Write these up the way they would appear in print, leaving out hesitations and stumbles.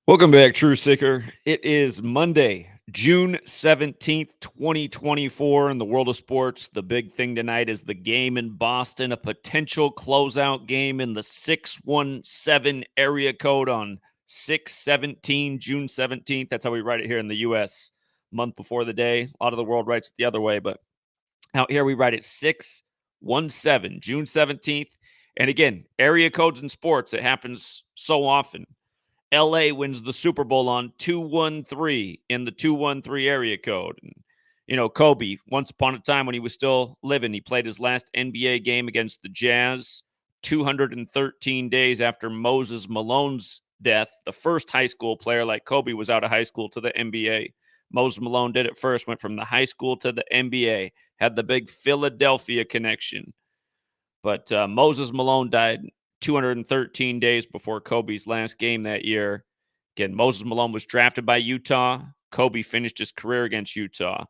Welcome back, True Seeker. It is Monday, June 17th, 2024. In the world of sports, the big thing tonight is the game in Boston, a potential closeout game in the 617 area code on 617, June 17th. That's how we write it here in the U.S. Month before the day. A lot of the world writes it the other way, but out here we write it 617, June 17th. And again, area codes in sports, it happens so often. LA wins the Super Bowl on 213 in the 213 area code. And, Kobe, once upon a time when he was still living, he played his last NBA game against the Jazz 213 days after Moses Malone's death. The first high school player like Kobe was out of high school to the NBA. Moses Malone did it first, went from the high school to the NBA, had the big Philadelphia connection. But Moses Malone died 213 days before Kobe's last game that year. Again, Moses Malone was drafted by Utah. Kobe finished his career against Utah.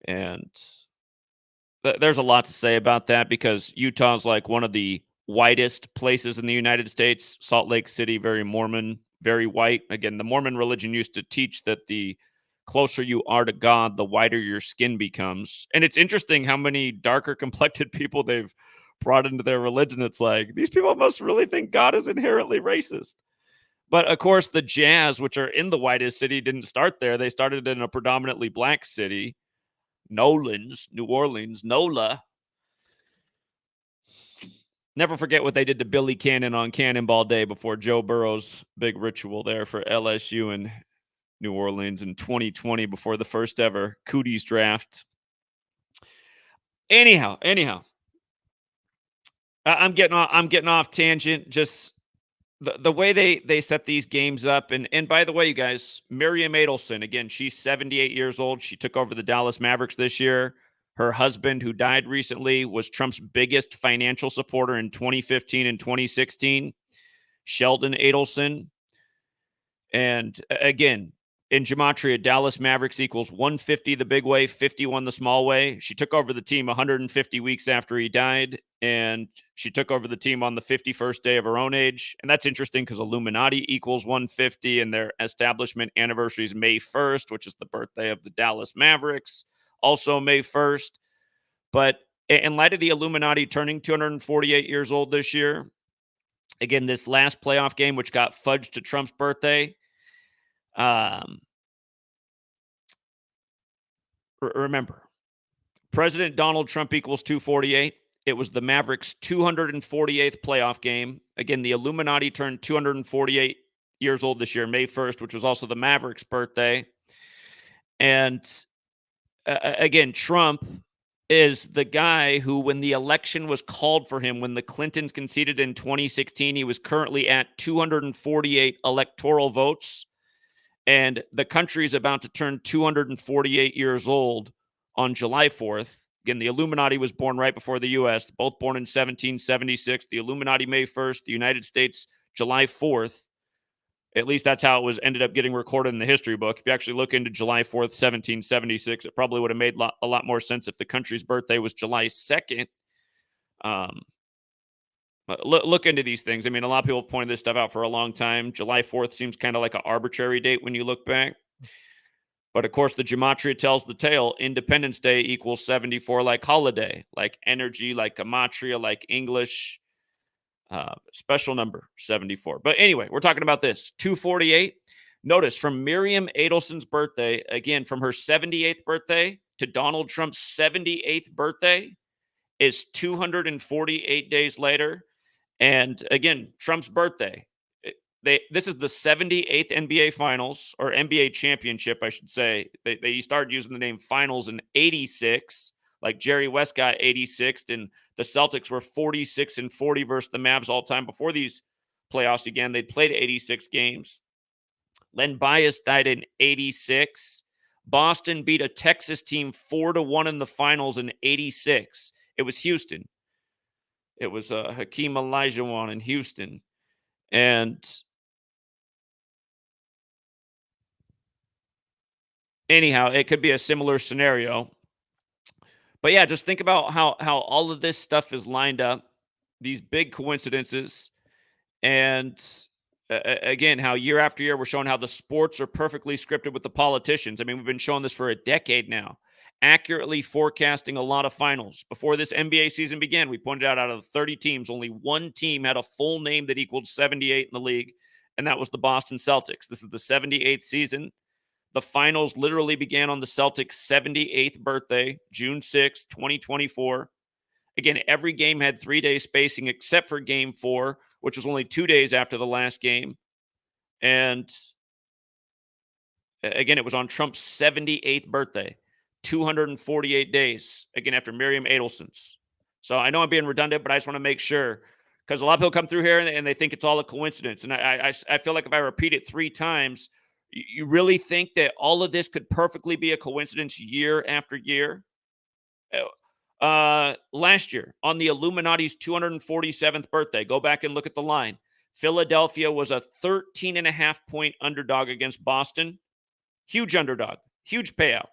And there's a lot to say about that because Utah's like one of the whitest places in the United States. Salt Lake City, very Mormon, very white. Again, the Mormon religion used to teach that the closer you are to God, the whiter your skin becomes. And it's interesting how many darker complected people they've brought into their religion. It's like, these people must really think God is inherently racist. But of course, the Jazz, which are in the whitest city, didn't start there. They started in a predominantly black city, New Orleans, NOLA. Never forget what they did to Billy Cannon on Cannonball Day before Joe Burrow's big ritual there for LSU and New Orleans in 2020 before the first ever Cooties draft. Anyhow, I'm getting off tangent. Just the way they set these games up, and by the way, you guys, Miriam Adelson, again, she's 78 years old. She took over the Dallas Mavericks this year. Her husband, who died recently, was Trump's biggest financial supporter in 2015 and 2016, Sheldon Adelson. And again, in Gematria, Dallas Mavericks equals 150 the big way, 51 the small way. She took over the team 150 weeks after he died, and she took over the team on the 51st day of her own age. And that's interesting because Illuminati equals 150, and their establishment anniversary is May 1st, which is the birthday of the Dallas Mavericks, also May 1st. But in light of the Illuminati turning 248 years old this year, again, this last playoff game, which got fudged to Trump's birthday, remember, President Donald Trump equals 248. It was the Mavericks' 248th playoff game. Again, the Illuminati turned 248 years old this year, May 1st, which was also the Mavericks' birthday. And again, Trump is the guy who, when the election was called for him, when the Clintons conceded in 2016, he was currently at 248 electoral votes. And the country is about to turn 248 years old on July 4th. Again, the Illuminati was born right before the U.S., both born in 1776. The Illuminati May 1st, the United States July 4th. At least that's how it was ended up getting recorded in the history book. If you actually look into July 4th, 1776, it probably would have made a lot more sense if the country's birthday was July 2nd. Look into these things. I mean, a lot of people have pointed this stuff out for a long time. July 4th seems kind of like an arbitrary date when you look back. But of course, the gematria tells the tale. Independence Day equals 74, like holiday, like energy, like gematria, like English. Special number 74. But anyway, we're talking about this 248. Notice from Miriam Adelson's birthday, again, from her 78th birthday to Donald Trump's 78th birthday is 248 days later. And again, Trump's birthday. This is the 78th NBA Finals, or NBA championship, I should say. They started using the name Finals in 86, like Jerry West got 86th, and the Celtics were 46-40 versus the Mavs all time. Before these playoffs began, they'd played 86 games. Len Bias died in 86. Boston beat a Texas team 4-1 in the finals in 86. It was Houston. It was Hakeem Olajuwon in Houston. And anyhow, it could be a similar scenario. But yeah, just think about how all of this stuff is lined up, these big coincidences. And Again, how year after year we're showing how the sports are perfectly scripted with the politicians. I mean, we've been showing this for a decade now, accurately forecasting a lot of finals. Before this NBA season began, we pointed out of the 30 teams, only one team had a full name that equaled 78 in the league, and that was the Boston Celtics. This is the 78th season. The finals literally began on the Celtics' 78th birthday, June 6, 2024. Again, every game had 3-day spacing except for game 4, which was only 2 days after the last game. And again, it was on Trump's 78th birthday, 248 days, again, after Miriam Adelson's. So I know I'm being redundant, but I just want to make sure, because a lot of people come through here and they think it's all a coincidence. And I feel like if I repeat it 3 times, you really think that all of this could perfectly be a coincidence year after year? Last year, on the Illuminati's 247th birthday, go back and look at the line. Philadelphia was a 13.5-point underdog against Boston. Huge underdog, huge payout.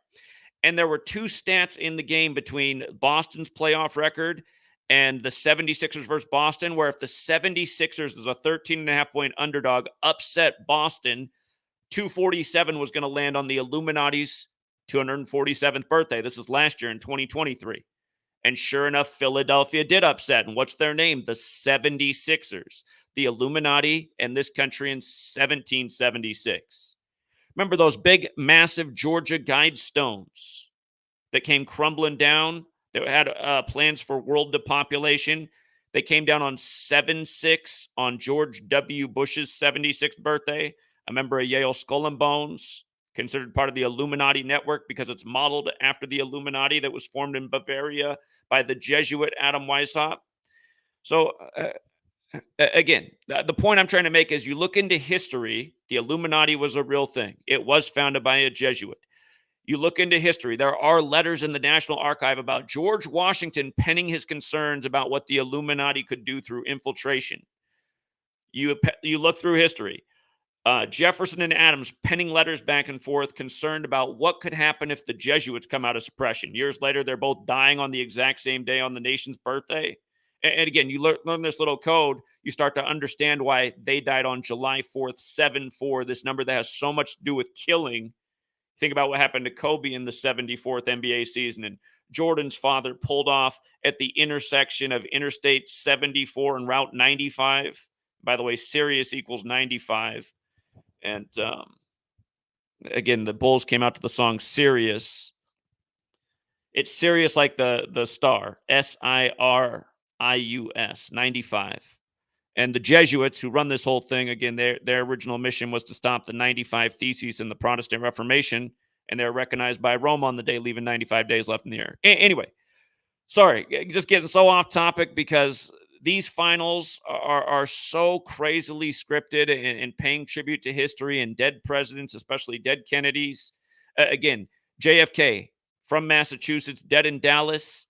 And there were 2 stats in the game between Boston's playoff record and the 76ers versus Boston, where if the 76ers is a 13.5-point underdog upset Boston, 247 was going to land on the Illuminati's 247th birthday. This is last year in 2023. And sure enough, Philadelphia did upset. And what's their name? The 76ers, the Illuminati and this country in 1776. Remember those big, massive Georgia guidestones that came crumbling down, that had plans for world depopulation? They came down on 7/6 on George W. Bush's 76th birthday. A member of Yale Skull and Bones, considered part of the Illuminati network because it's modeled after the Illuminati that was formed in Bavaria by the Jesuit Adam Weishaupt. So, again, the point I'm trying to make is you look into history, the Illuminati was a real thing. It was founded by a Jesuit. You look into history, there are letters in the National Archive about George Washington penning his concerns about what the Illuminati could do through infiltration. You look through history. Jefferson and Adams penning letters back and forth, concerned about what could happen if the Jesuits come out of suppression. Years later, they're both dying on the exact same day on the nation's birthday. And again, you learn this little code, you start to understand why they died on July 4th, 7/4, this number that has so much to do with killing. Think about what happened to Kobe in the 74th NBA season, and Jordan's father pulled off at the intersection of Interstate 74 and Route 95. By the way, Sirius equals 95. And again, the Bulls came out to the song Sirius. It's Sirius like the star, Sirius, 95. And the Jesuits who run this whole thing, again, their original mission was to stop the 95 Theses in the Protestant Reformation, and they're recognized by Rome on the day, leaving 95 days left in the air. Anyway, sorry, just getting so off topic because these finals are so crazily scripted and paying tribute to history and dead presidents, especially dead Kennedys. Again, JFK from Massachusetts, dead in Dallas.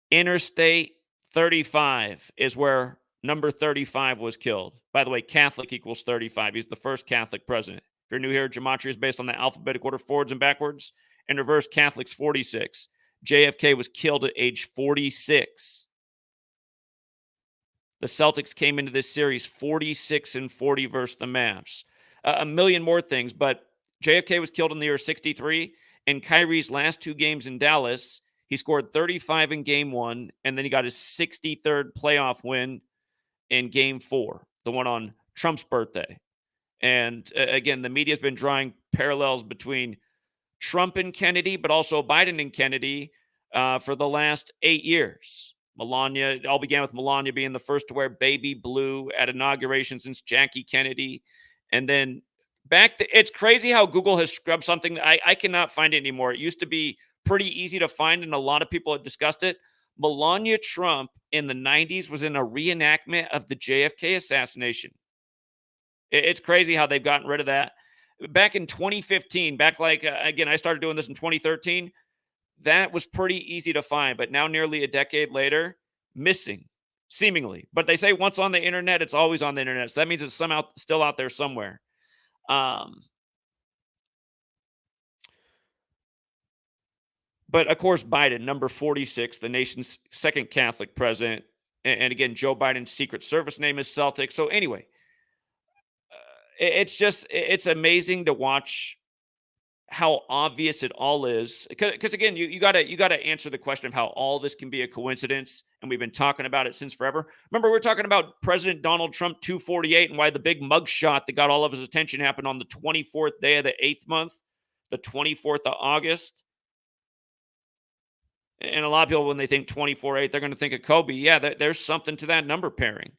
Interstate 35 is where number 35 was killed. By the way, Catholic equals 35. He's the first Catholic president. If you're new here, Gematria is based on the alphabetic order forwards and backwards. In reverse, Catholic's 46. JFK was killed at age 46. The Celtics came into this series 46-40 versus the Mavs. A million more things, but JFK was killed in the year 63. In Kyrie's last 2 games in Dallas, he scored 35 in game 1, and then he got his 63rd playoff win in game 4, the one on Trump's birthday. And again, the media has been drawing parallels between Trump and Kennedy, but also Biden and Kennedy for the last 8 years. Melania, it all began with Melania being the first to wear baby blue at inauguration since Jackie Kennedy. And then it's crazy how Google has scrubbed something. I cannot find it anymore. It used to be pretty easy to find, and a lot of people had discussed it. Melania Trump in the 90s was in a reenactment of the JFK assassination. It's crazy how they've gotten rid of that. Back in 2015, again, I started doing this in 2013. That was pretty easy to find, but now nearly a decade later, missing, seemingly. But they say once on the internet, it's always on the internet. So that means it's somehow still out there somewhere. But of course, Biden, number 46, the nation's second Catholic president. And again, Joe Biden's Secret Service name is Celtic. So anyway, it's amazing to watch how obvious it all is. Because again, you gotta answer the question of how all this can be a coincidence, and we've been talking about it since forever. Remember, we're talking about President Donald Trump 248 and why the big mugshot that got all of his attention happened on the 24th day of the 8th month, the 24th of August. And a lot of people, when they think 24/8, they're going to think of Kobe. Yeah, there's something to that number pairing.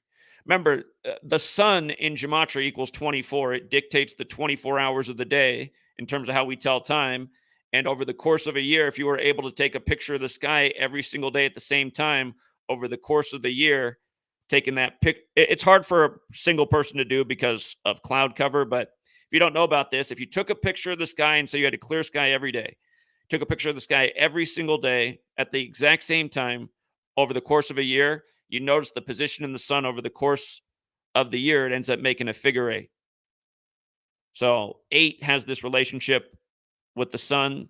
Remember, the sun in gematria equals 24. It dictates the 24 hours of the day in terms of how we tell time. And over the course of a year, if you were able to take a picture of the sky every single day at the same time over the course of the year, taking that pic, it's hard for a single person to do because of cloud cover. But if you don't know about this, if you took a picture of the sky and say you had a clear sky every day, took a picture of the sky every single day at the exact same time over the course of a year, you notice the position in the sun over the course of the year, it ends up making a figure eight. So 8 has this relationship with the sun.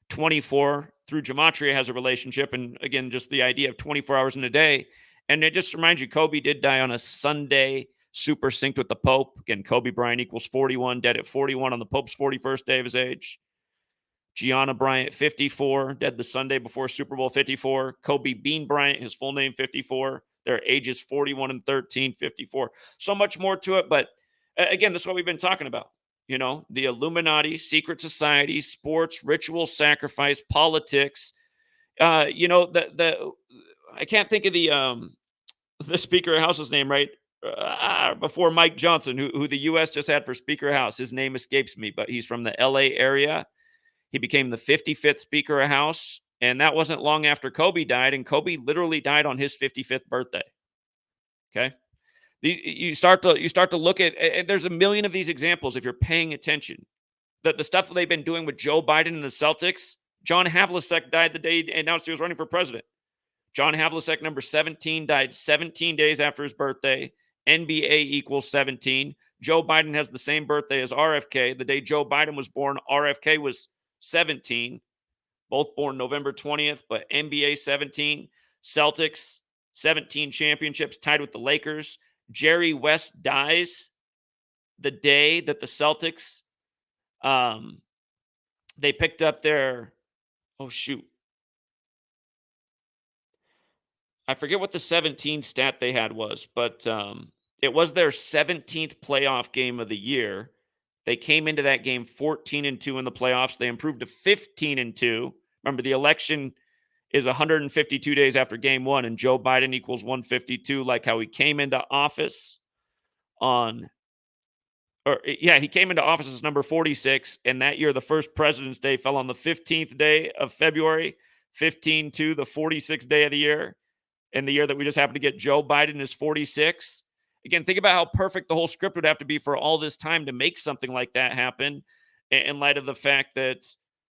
24 through gematria has a relationship. And again, just the idea of 24 hours in a day. And it just reminds you, Kobe did die on a Sunday, super synced with the Pope. Again, Kobe Bryant equals 41, dead at 41 on the Pope's 41st day of his age. Gianna Bryant, 54, dead the Sunday before Super Bowl 54. Kobe Bean Bryant, his full name, 54. Their ages 41 and 13, 54. So much more to it. But again, this is what we've been talking about. You know, the Illuminati, secret society, sports, ritual, sacrifice, politics. You know, the I can't think of the Speaker of House's name right before Mike Johnson, who the U.S. just had for Speaker of House. His name escapes me, but he's from the L.A. area. He became the 55th Speaker of House, and that wasn't long after Kobe died, and Kobe literally died on his 55th birthday. Okay? You start to look at there's a million of these examples if you're paying attention. The stuff that they've been doing with Joe Biden and the Celtics. John Havlicek died the day he announced he was running for president. John Havlicek, number 17, died 17 days after his birthday. NBA equals 17. Joe Biden has the same birthday as RFK. The day Joe Biden was born, RFK was 17, both born November 20th, but NBA 17, Celtics 17 championships, tied with the Lakers. Jerry West dies the day that the Celtics, they picked up their, I forget what the 17 stat they had was, but it was their 17th playoff game of the year. They came into that game 14-2 in the playoffs. They improved to 15-2. Remember, the election is 152 days after game one, and Joe Biden equals 152, like how he came into office he came into office as number 46, and that year the first President's Day fell on the 15th day of February, 15-2, the 46th day of the year. And the year that we just happened to get Joe Biden is 46. Again, think about how perfect the whole script would have to be for all this time to make something like that happen in light of the fact that,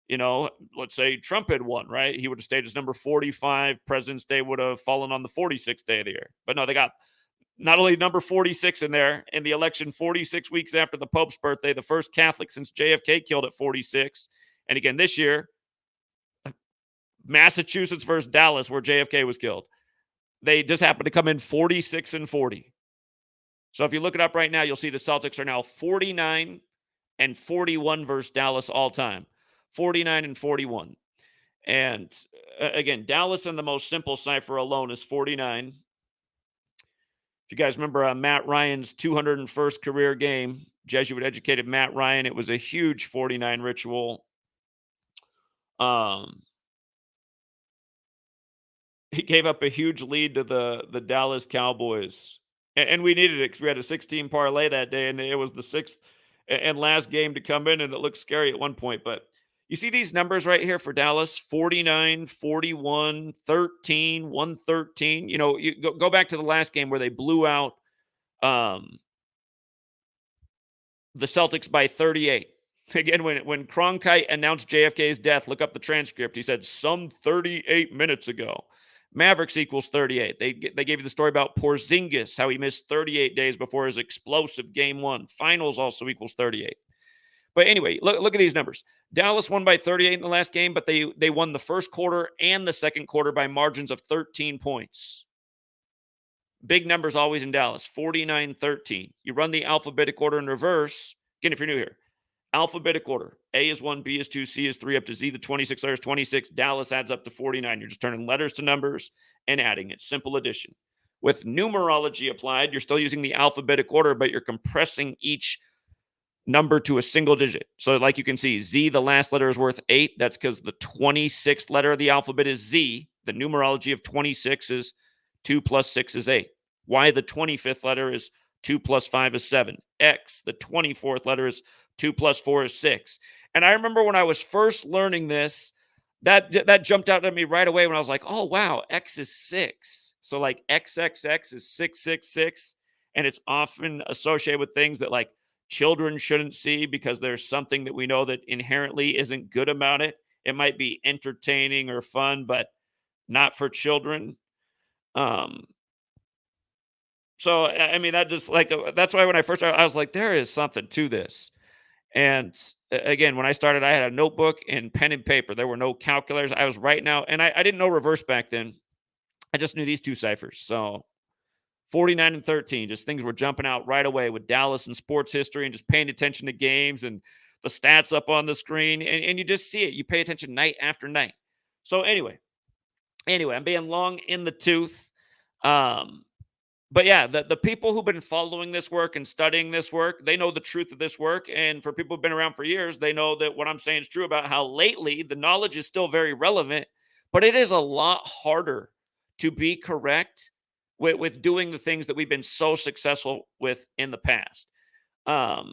you know, let's say Trump had won, right? He would have stayed as number 45. President's Day would have fallen on the 46th day of the year. But no, they got not only number 46 in there in the election 46 weeks after the Pope's birthday, the first Catholic since JFK killed at 46. And again, this year, Massachusetts versus Dallas, where JFK was killed. They just happen to come in 46-40. So if you look it up right now, you'll see the Celtics are now 49-41 versus Dallas all time. 49-41. And again, Dallas in the most simple cipher alone is 49. If you guys remember Matt Ryan's 201st career game, Jesuit-educated Matt Ryan, it was a huge 49 ritual. He gave up a huge lead to the Dallas Cowboys. And we needed it because we had a 16 parlay that day, and it was the sixth and last game to come in, and it looked scary at one point. But you see these numbers right here for Dallas, 49, 41, 13, 113. You know, you go back to the last game where they blew out the Celtics by 38. Again, when Cronkite announced JFK's death, look up the transcript. He said, some 38 minutes ago. Mavericks equals 38. They gave you the story about Porzingis, how he missed 38 days before his explosive game one. Finals also equals 38. But anyway, look at these numbers. Dallas won by 38 in the last game, but they won the first quarter and the second quarter by margins of 13 points. Big numbers always in Dallas, 49-13. You run the alphabetic order in reverse. Again, if you're new here, alphabetic order. A is 1, B is 2, C is 3, up to Z, the 26 letters, 26. Dallas adds up to 49. You're just turning letters to numbers and adding it. Simple addition. With numerology applied, you're still using the alphabetic order, but you're compressing each number to a single digit. So like you can see, Z, the last letter is worth 8. That's because the 26th letter of the alphabet is Z. The numerology of 26 is 2 plus 6 is 8. Y, the 25th letter is 2 plus 5 is 7. X, the 24th letter is 2 plus 4 is 6. And I remember when I was first learning this, that jumped out at me right away when I was like, oh, wow, X is 6. So like XXX is 666. And it's often associated with things that like children shouldn't see because there's something that we know that inherently isn't good about it. It might be entertaining or fun, but not for children. Um, so I mean, that just like that's why when I first started, I was like, there is something to this. And again, when I started, I had a notebook and pen and paper. There were no calculators. I was writing out, and I didn't know reverse back then. I just knew these two ciphers. So 49-13, just things were jumping out right away with Dallas and sports history and just paying attention to games and the stats up on the screen. And you just see it. You pay attention night after night. So anyway, I'm being long in the tooth. But yeah, the people who've been following this work and studying this work, they know the truth of this work. And for people who've been around for years, they know that what I'm saying is true about how lately the knowledge is still very relevant, but it is a lot harder to be correct with doing the things that we've been so successful with in the past. Um,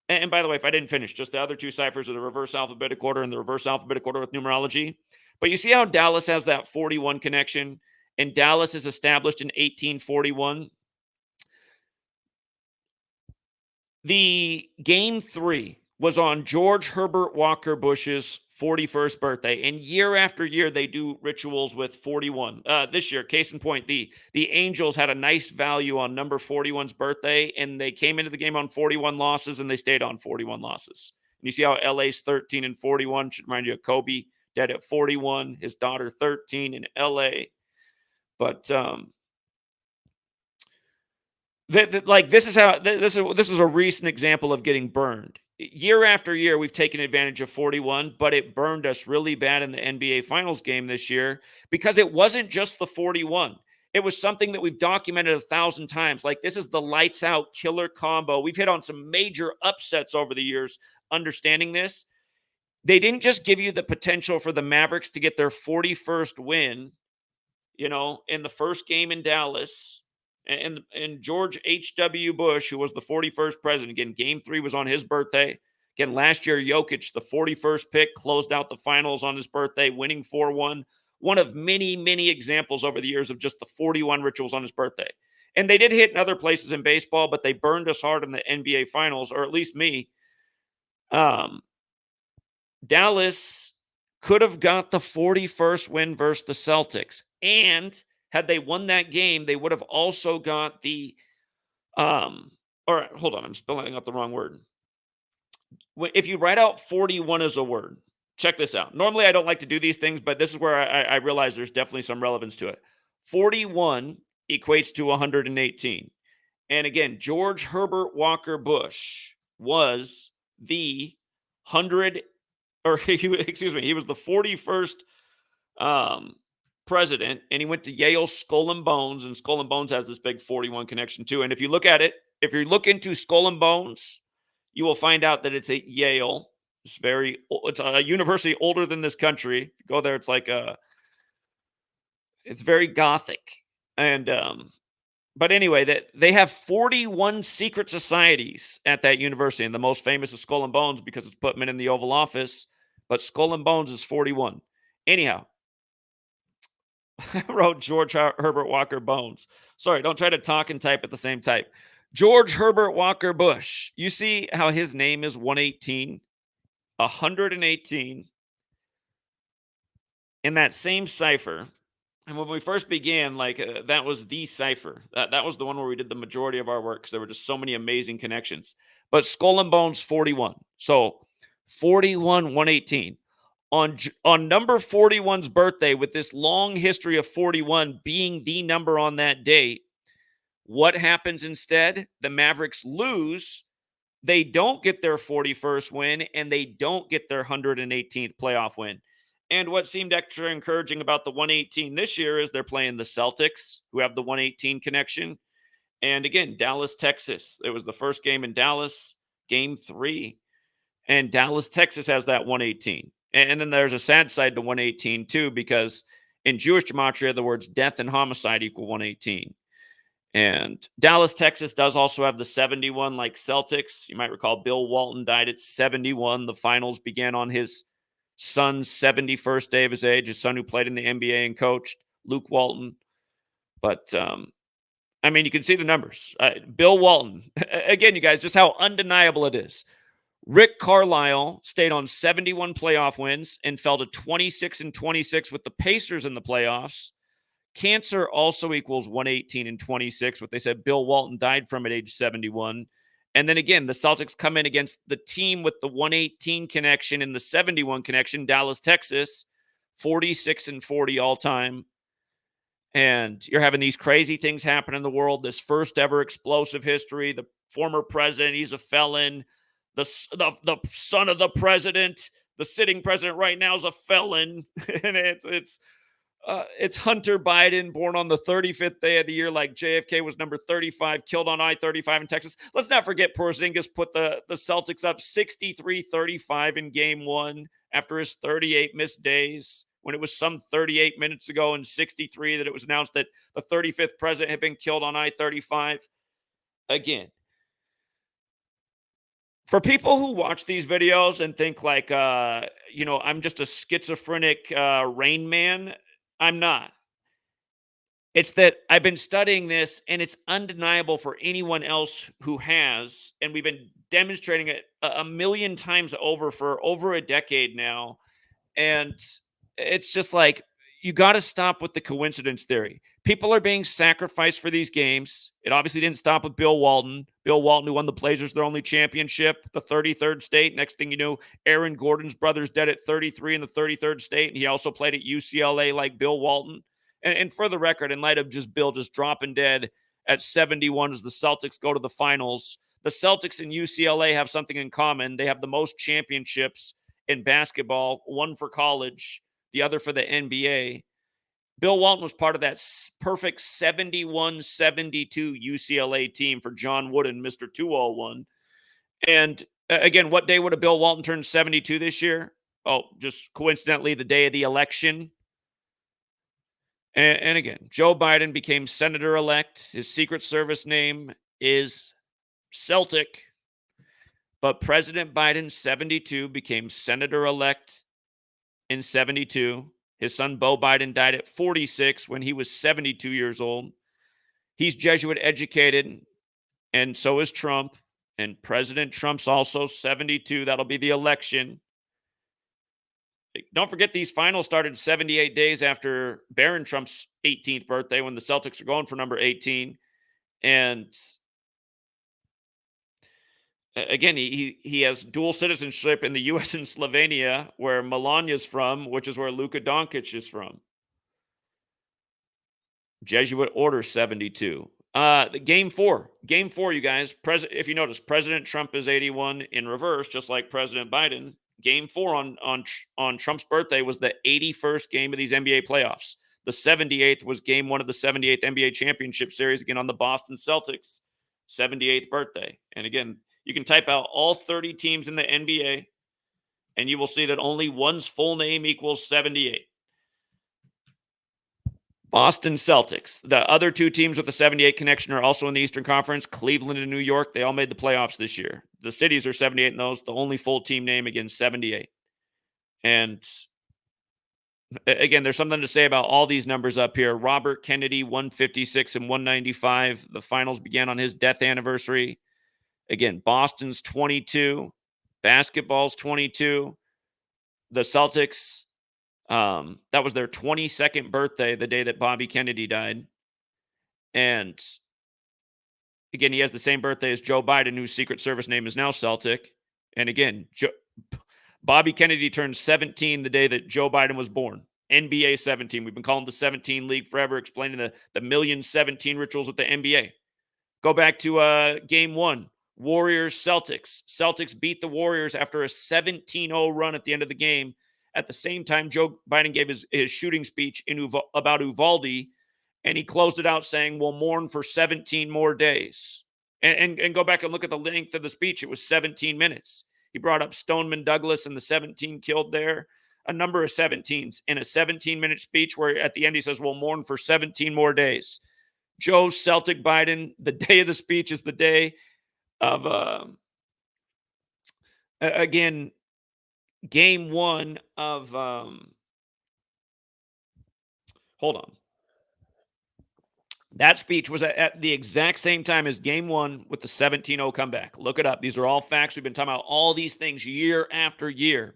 and by the way, if I didn't finish, just the other two ciphers are the reverse alphabetic order and the reverse alphabetic order with numerology. But you see how Dallas has that 41 connection, and Dallas is established in 1841. The game 3 was on George Herbert Walker Bush's 41st birthday, and year after year they do rituals with 41. This year, case in point, the Angels had a nice value on number 41's birthday, and they came into the game on 41 losses, and they stayed on 41 losses. And you see how LA's 13-41 should remind you of Kobe, dead at 41, his daughter 13 in LA. But this is how this is a recent example of getting burned. Year after year, we've taken advantage of 41, but it burned us really bad in the NBA Finals game this year because it wasn't just the 41. It was something that we've documented 1,000 times. Like, this is the lights out killer combo. We've hit on some major upsets over the years understanding this. They didn't just give you the potential for the Mavericks to get their 41st win, in the first game in Dallas. And George H.W. Bush, who was the 41st president, again, game 3 was on his birthday. Again, last year, Jokic, the 41st pick, closed out the finals on his birthday, winning 4-1. One of many, many examples over the years of just the 41 rituals on his birthday. And they did hit in other places in baseball, but they burned us hard in the NBA Finals, or at least me. Dallas could have got the 41st win versus the Celtics. And had they won that game, they would have also got the or hold on, I'm spelling out the wrong word. If you write out 41 as a word, check this out. Normally, I don't like to do these things, but this is where I realize there's definitely some relevance to it. 41 equates to 118. And again, George Herbert Walker Bush was the he was the 41st president, and he went to Yale Skull and Bones, and Skull and Bones has this big 41 connection too. And if you look at it, if you look into Skull and Bones, you will find out that it's at Yale. It's a university older than this country. If you go there, it's like it's very gothic. And but anyway, that they have 41 secret societies at that university, and the most famous is Skull and Bones because it's put men in the Oval Office. But Skull and Bones is 41. Anyhow, I wrote George Herbert Walker Bones. Sorry, don't try to talk and type at the same time. George Herbert Walker Bush. You see how his name is 118? 118. In that same cipher. And when we first began, that was the cipher. That was the one where we did the majority of our work because there were just so many amazing connections. But Skull and Bones, 41. So 41, 118. On number 41's birthday, with this long history of 41 being the number on that date, What happens instead? The Mavericks lose. They don't get their 41st win, and they don't get their 118th playoff win. And what seemed extra encouraging about the 118 this year is they're playing the Celtics, who have the 118 connection. And again, Dallas, Texas. It was the first game in Dallas, game 3. And Dallas, Texas has that 118. And then there's a sad side to 118 too, because in Jewish gematria, the words death and homicide equal 118. And Dallas, Texas does also have the 71 like Celtics. You might recall Bill Walton died at 71. The finals began on his son's 71st day of his age, his son who played in the NBA and coached, Luke Walton. But, I mean, you can see the numbers. Bill Walton, again, you guys, just how undeniable it is. Rick Carlisle stayed on 71 playoff wins and fell to 26-26 with the Pacers in the playoffs. Cancer also equals 118-26, what they said Bill Walton died from at age 71. And then again, the Celtics come in against the team with the 118 connection and the 71 connection, Dallas, Texas, 46-40 all time. And you're having these crazy things happen in the world. This first ever explosive history. The former president, he's a felon. The son of the president, the sitting president right now is a felon. And it's Hunter Biden, born on the 35th day of the year, like JFK was number 35, killed on I-35 in Texas. Let's not forget Porzingis put the Celtics up 63-35 in game 1 after his 38 missed days, when it was some 38 minutes ago in 63 that it was announced that the 35th president had been killed on I-35. Again, for people who watch these videos and think like, I'm just a schizophrenic Rain Man, I'm not. It's that I've been studying this, and it's undeniable for anyone else who has, and we've been demonstrating it a million times over for over a decade now. And it's just like, you got to stop with the coincidence theory. People are being sacrificed for these games. It obviously didn't stop with Bill Walton. Bill Walton, who won the Blazers their only championship, the 33rd state. Next thing you know, Aaron Gordon's brother's dead at 33 in the 33rd state, and he also played at UCLA like Bill Walton. And for the record, in light of just Bill just dropping dead at 71 as the Celtics go to the finals, the Celtics and UCLA have something in common. They have the most championships in basketball, one for college, the other for the NBA. Bill Walton was part of that perfect 71-72 UCLA team for John Wooden, Mr. 201. And again, what day would have Bill Walton turned 72 this year? Oh, just coincidentally, the day of the election. And again, Joe Biden became senator-elect. His Secret Service name is Celtic. But President Biden, 72, became senator-elect in 72. His son, Beau Biden, died at 46 when he was 72 years old. He's Jesuit educated, and so is Trump. And President Trump's also 72. That'll be the election. Don't forget, these finals started 78 days after Barron Trump's 18th birthday, when the Celtics are going for number 18. And again, he has dual citizenship in the U.S. and Slovenia, where Melania's from, which is where Luka Doncic is from. Jesuit Order 72. Game 4, you guys. If you notice, President Trump is 81 in reverse, just like President Biden. Game 4 on Trump's birthday was the 81st game of these NBA playoffs. The 78th was game 1 of the 78th NBA championship series, again on the Boston Celtics' 78th birthday. And again, you can type out all 30 teams in the NBA, and you will see that only one's full name equals 78. Boston Celtics. The other two teams with the 78 connection are also in the Eastern Conference, Cleveland and New York. They all made the playoffs this year. The cities are 78 in those. The only full team name, again, 78. And again, there's something to say about all these numbers up here. Robert Kennedy, 156 and 195. The finals began on his death anniversary. Again, Boston's 22. Basketball's 22. The Celtics, that was their 22nd birthday, the day that Bobby Kennedy died. And again, he has the same birthday as Joe Biden, whose Secret Service name is now Celtic. And again, Bobby Kennedy turned 17 the day that Joe Biden was born. NBA 17. We've been calling the 17 League forever, explaining the million 17 rituals with the NBA. Go back to game 1, Warriors-Celtics. Celtics beat the Warriors after a 17-0 run at the end of the game. At the same time, Joe Biden gave his shooting speech about Uvalde, and he closed it out saying, we'll mourn for 17 more days. And go back and look at the length of the speech. It was 17 minutes. He brought up Stoneman Douglas and the 17 killed there, a number of 17s in a 17-minute speech where at the end he says, we'll mourn for 17 more days. Joe Celtic Biden, the day of the speech is the day of, again, game 1 of, hold on. That speech was at the exact same time as game 1 with the 17-0 comeback. Look it up. These are all facts. We've been talking about all these things year after year.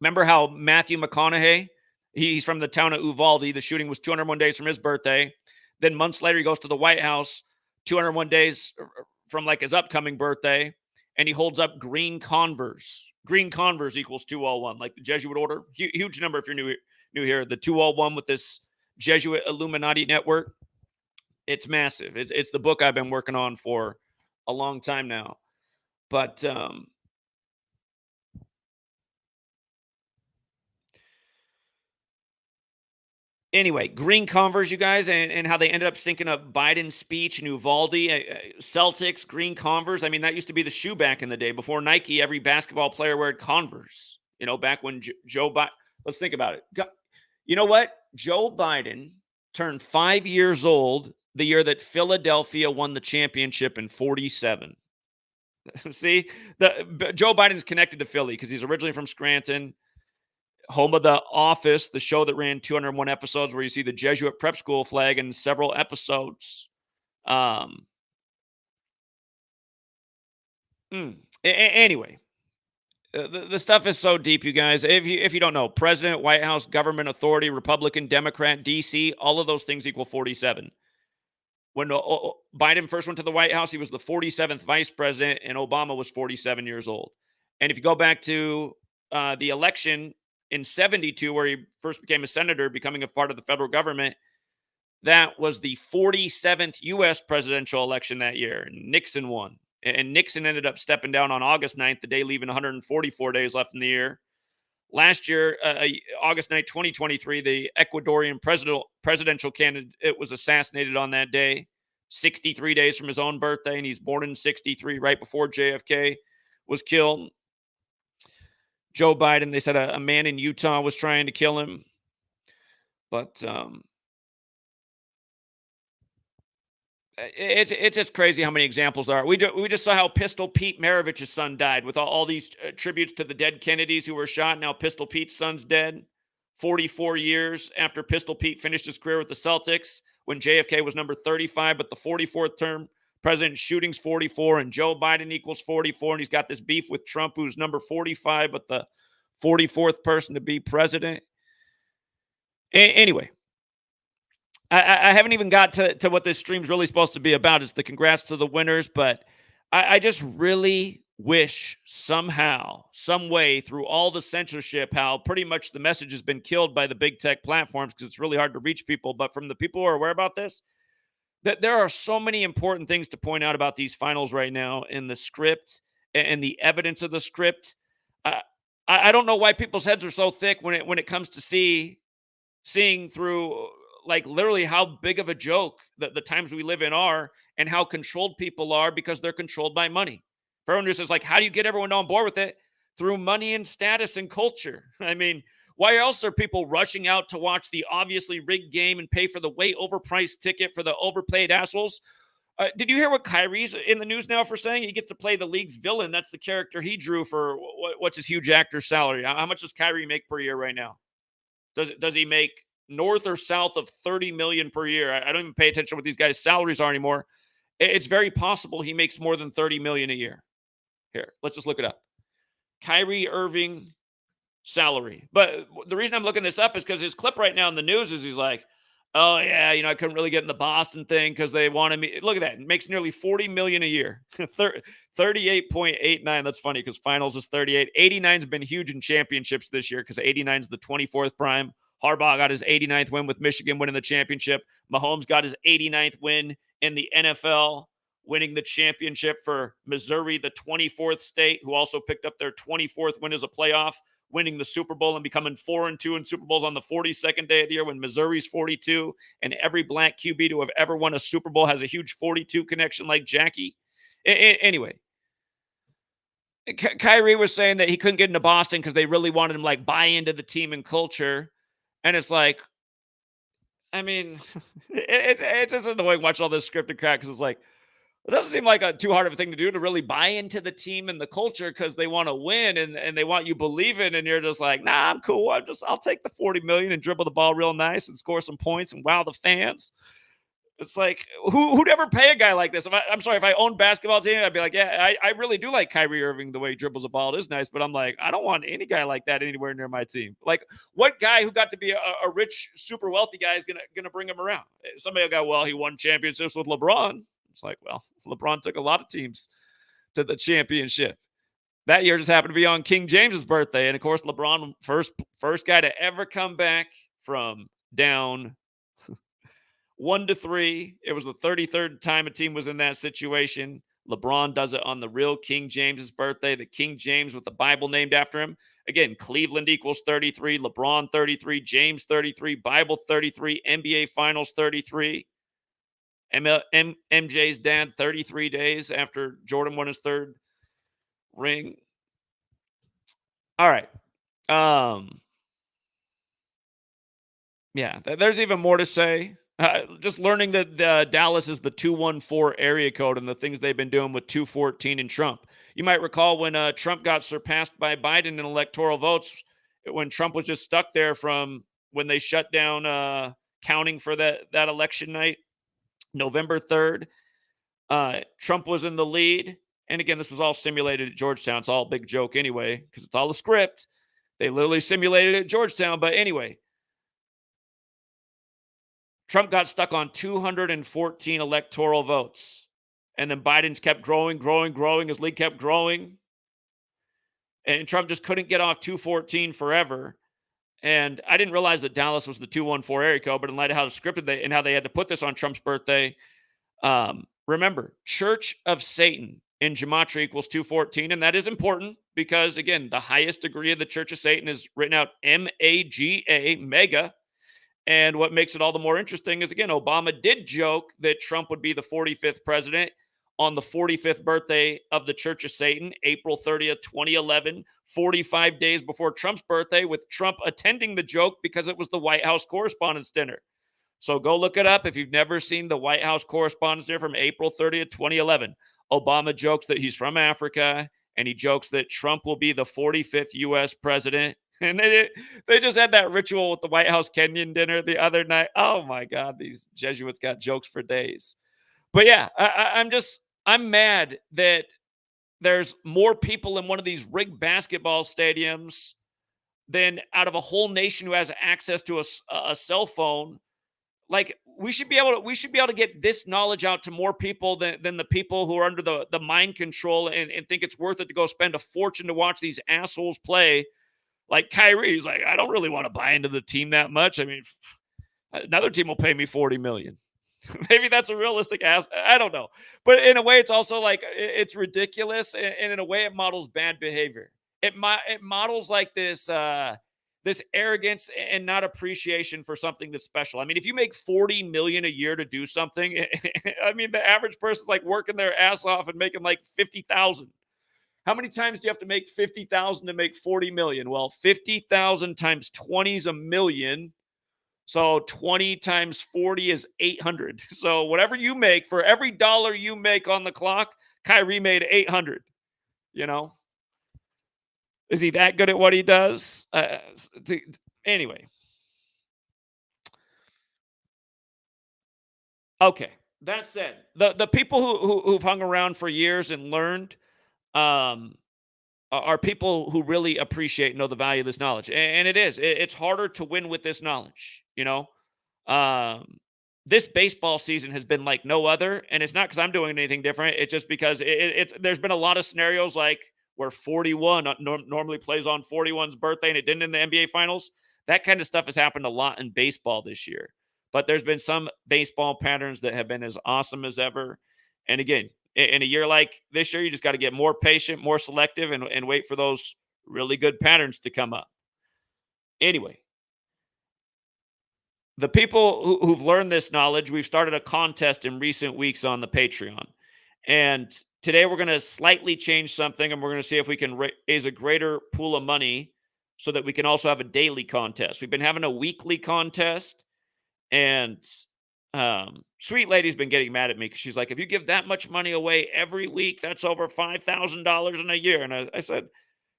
Remember how Matthew McConaughey, he's from the town of Uvalde. The shooting was 201 days from his birthday. Then months later, he goes to the White House, 201 days from like his upcoming birthday, and he holds up green Converse. Green Converse equals 201, like the Jesuit order. Huge number if you're new here. The 201 with this Jesuit Illuminati network. It's massive. It's the book I've been working on for a long time now. But anyway, green Converse, you guys, and how they ended up syncing up Biden's speech in Uvalde. Celtics, green Converse. I mean, that used to be the shoe back in the day. Before Nike, every basketball player wore Converse. You know, back when Joe Biden. Let's think about it. You know what? Joe Biden turned 5 years old the year that Philadelphia won the championship in 47. See, Joe Biden's connected to Philly because he's originally from Scranton, home of The Office, the show that ran 201 episodes where you see the Jesuit prep school flag in several episodes. Anyway, the stuff is so deep, you guys. If you don't know, president, White House, government authority, Republican, Democrat, DC, all of those things equal 47. When Biden first went to the White House, he was the 47th vice president, and Obama was 47 years old. And if you go back to the election in 72, where he first became a senator, becoming a part of the federal government, that was the 47th U.S. presidential election that year. Nixon won. And Nixon ended up stepping down on August 9th, the day leaving 144 days left in the year. Last year, August 9th, 2023, the Ecuadorian presidential candidate was assassinated on that day, 63 days from his own birthday, and he's born in 63, right before JFK was killed. Joe Biden, they said a man in Utah was trying to kill him. But it's just crazy how many examples there are. We just saw how Pistol Pete Maravich's son died with all these tributes to the dead Kennedys who were shot. Now Pistol Pete's son's dead 44 years after Pistol Pete finished his career with the Celtics when JFK was number 35, but the 44th term president shooting's 44 and Joe Biden equals 44. And he's got this beef with Trump, who's number 45, but the 44th person to be president. Anyway, I haven't even got to what this stream's really supposed to be about. It's the congrats to the winners, but I just really wish somehow, some way, through all the censorship, how pretty much the message has been killed by the big tech platforms because it's really hard to reach people. But from the people who are aware about this, that there are so many important things to point out about these finals right now in the script and the evidence of the script. I don't know why people's heads are so thick when it comes to seeing through, like, literally how big of a joke the times we live in are and how controlled people are because they're controlled by money. For everyone who says, like, how do you get everyone on board with it? Through money and status and culture. I mean, why else are people rushing out to watch the obviously rigged game and pay for the way overpriced ticket for the overplayed assholes? Did you hear what Kyrie's in the news now for saying? He gets to play the league's villain. That's the character he drew for what's his huge actor's salary. How much does Kyrie make per year right now? Does he make north or south of $30 million per year? I don't even pay attention to what these guys' salaries are anymore. It's very possible he makes more than $30 million a year. Here, let's just look it up. Kyrie Irving salary. But the reason I'm looking this up is because his clip right now in the news is he's like, oh yeah, I couldn't really get in the Boston thing because they wanted me. Look at that. It makes nearly $40 million a year. 38.89. That's funny because finals is 38. 89's been huge in championships this year because 89's the 24th prime. Harbaugh got his 89th win with Michigan winning the championship. Mahomes got his 89th win in the NFL winning the championship for Missouri, the 24th state, who also picked up their 24th win as a playoff, winning the Super Bowl and becoming 4-2 in Super Bowls on the 42nd day of the year when Missouri's 42. And every black QB to have ever won a Super Bowl has a huge 42 connection like Jackie. Anyway, Kyrie was saying that he couldn't get into Boston because they really wanted him like buy into the team and culture. And it's like, I mean, it's just annoying watching all this scripted crap because it's like, it doesn't seem like a too hard of a thing to do to really buy into the team and the culture because they want to win and they want you believing, and you're just like, nah, I'm cool. I'll take the 40 million and dribble the ball real nice and score some points and wow the fans. It's like, who'd ever pay a guy like this? I'm sorry, if I owned basketball team, I'd be like, yeah, I really do like Kyrie Irving the way he dribbles the ball. It is nice, but I'm like, I don't want any guy like that anywhere near my team. Like, what guy who got to be a rich, super wealthy guy is gonna bring him around? Somebody will go, well, he won championships with LeBron. It's like, well, LeBron took a lot of teams to the championship. That year just happened to be on King James's birthday, and of course, LeBron first guy to ever come back from down 1-3. It was the 33rd time a team was in that situation. LeBron does it on the real King James's birthday, the King James with the Bible named after him. Again, Cleveland equals 33, LeBron 33, James 33, Bible 33, NBA Finals 33. MJ's dad 33 days after Jordan won his third ring. All right. Yeah, there's even more to say. Just learning that Dallas is the 214 area code and the things they've been doing with 214 and Trump. You might recall when Trump got surpassed by Biden in electoral votes, when Trump was just stuck there from when they shut down counting for that election night, November 3rd. Trump was in the lead. And again, this was all simulated at Georgetown. It's all a big joke anyway, because it's all a script. They literally simulated it at Georgetown. But anyway, Trump got stuck on 214 electoral votes. And then Biden's kept growing. His lead kept growing. And Trump just couldn't get off 214 forever. And I didn't realize that Dallas was the 214 area code, but in light of how scripted they and how they had to put this on Trump's birthday, remember, Church of Satan in Gematria equals 214. And that is important because, again, the highest degree of the Church of Satan is written out M-A-G-A, mega. And what makes it all the more interesting is, again, Obama did joke that Trump would be the 45th president on the 45th birthday of the Church of Satan, April 30th, 2011, 45 days before Trump's birthday, with Trump attending the joke because it was the White House Correspondents' Dinner. So go look it up if you've never seen the White House Correspondents' Dinner from April 30th, 2011. Obama jokes that he's from Africa, and he jokes that Trump will be the 45th U.S. president. And they just had that ritual with the White House Kenyan dinner the other night. Oh, my God. These Jesuits got jokes for days. But, yeah, I'm mad that there's more people in one of these rigged basketball stadiums than out of a whole nation who has access to a cell phone. Like, we should be able to get this knowledge out to more people than the people who are under the mind control and think it's worth it to go spend a fortune to watch these assholes play. Like Kyrie, he's like, I don't really want to buy into the team that much. I mean, another team will pay me $40 million. Maybe that's a realistic ask. I don't know. But in a way, it's also like, it's ridiculous. And in a way, it models bad behavior. It models like this arrogance and not appreciation for something that's special. I mean, if you make $40 million a year to do something, I mean, the average person's like working their ass off and making like 50,000. How many times do you have to make 50,000 to make 40 million? Well, 50,000 times 20 is a million. So 20 times 40 is 800. So whatever you make, for every dollar you make on the clock, Kyrie made 800. You know? Is he that good at what he does? Anyway. Okay. That said, the people who've hung around for years and learned, are people who really appreciate and know the value of this knowledge. And it's harder to win with this knowledge, you know? This baseball season has been like no other, and it's not because I'm doing anything different. It's just because there's been a lot of scenarios like where 41 normally plays on 41's birthday and it didn't in the NBA Finals. That kind of stuff has happened a lot in baseball this year. But there's been some baseball patterns that have been as awesome as ever. And again, in a year like this year, you just got to get more patient, more selective, and wait for those really good patterns to come up. Anyway, the people who've learned this knowledge, we've started a contest in recent weeks on the Patreon. And today we're going to slightly change something, and we're going to see if we can raise a greater pool of money so that we can also have a daily contest. We've been having a weekly contest, and Sweet Lady's been getting mad at me because she's like, if you give that much money away every week, that's over $5,000 in a year. And I said,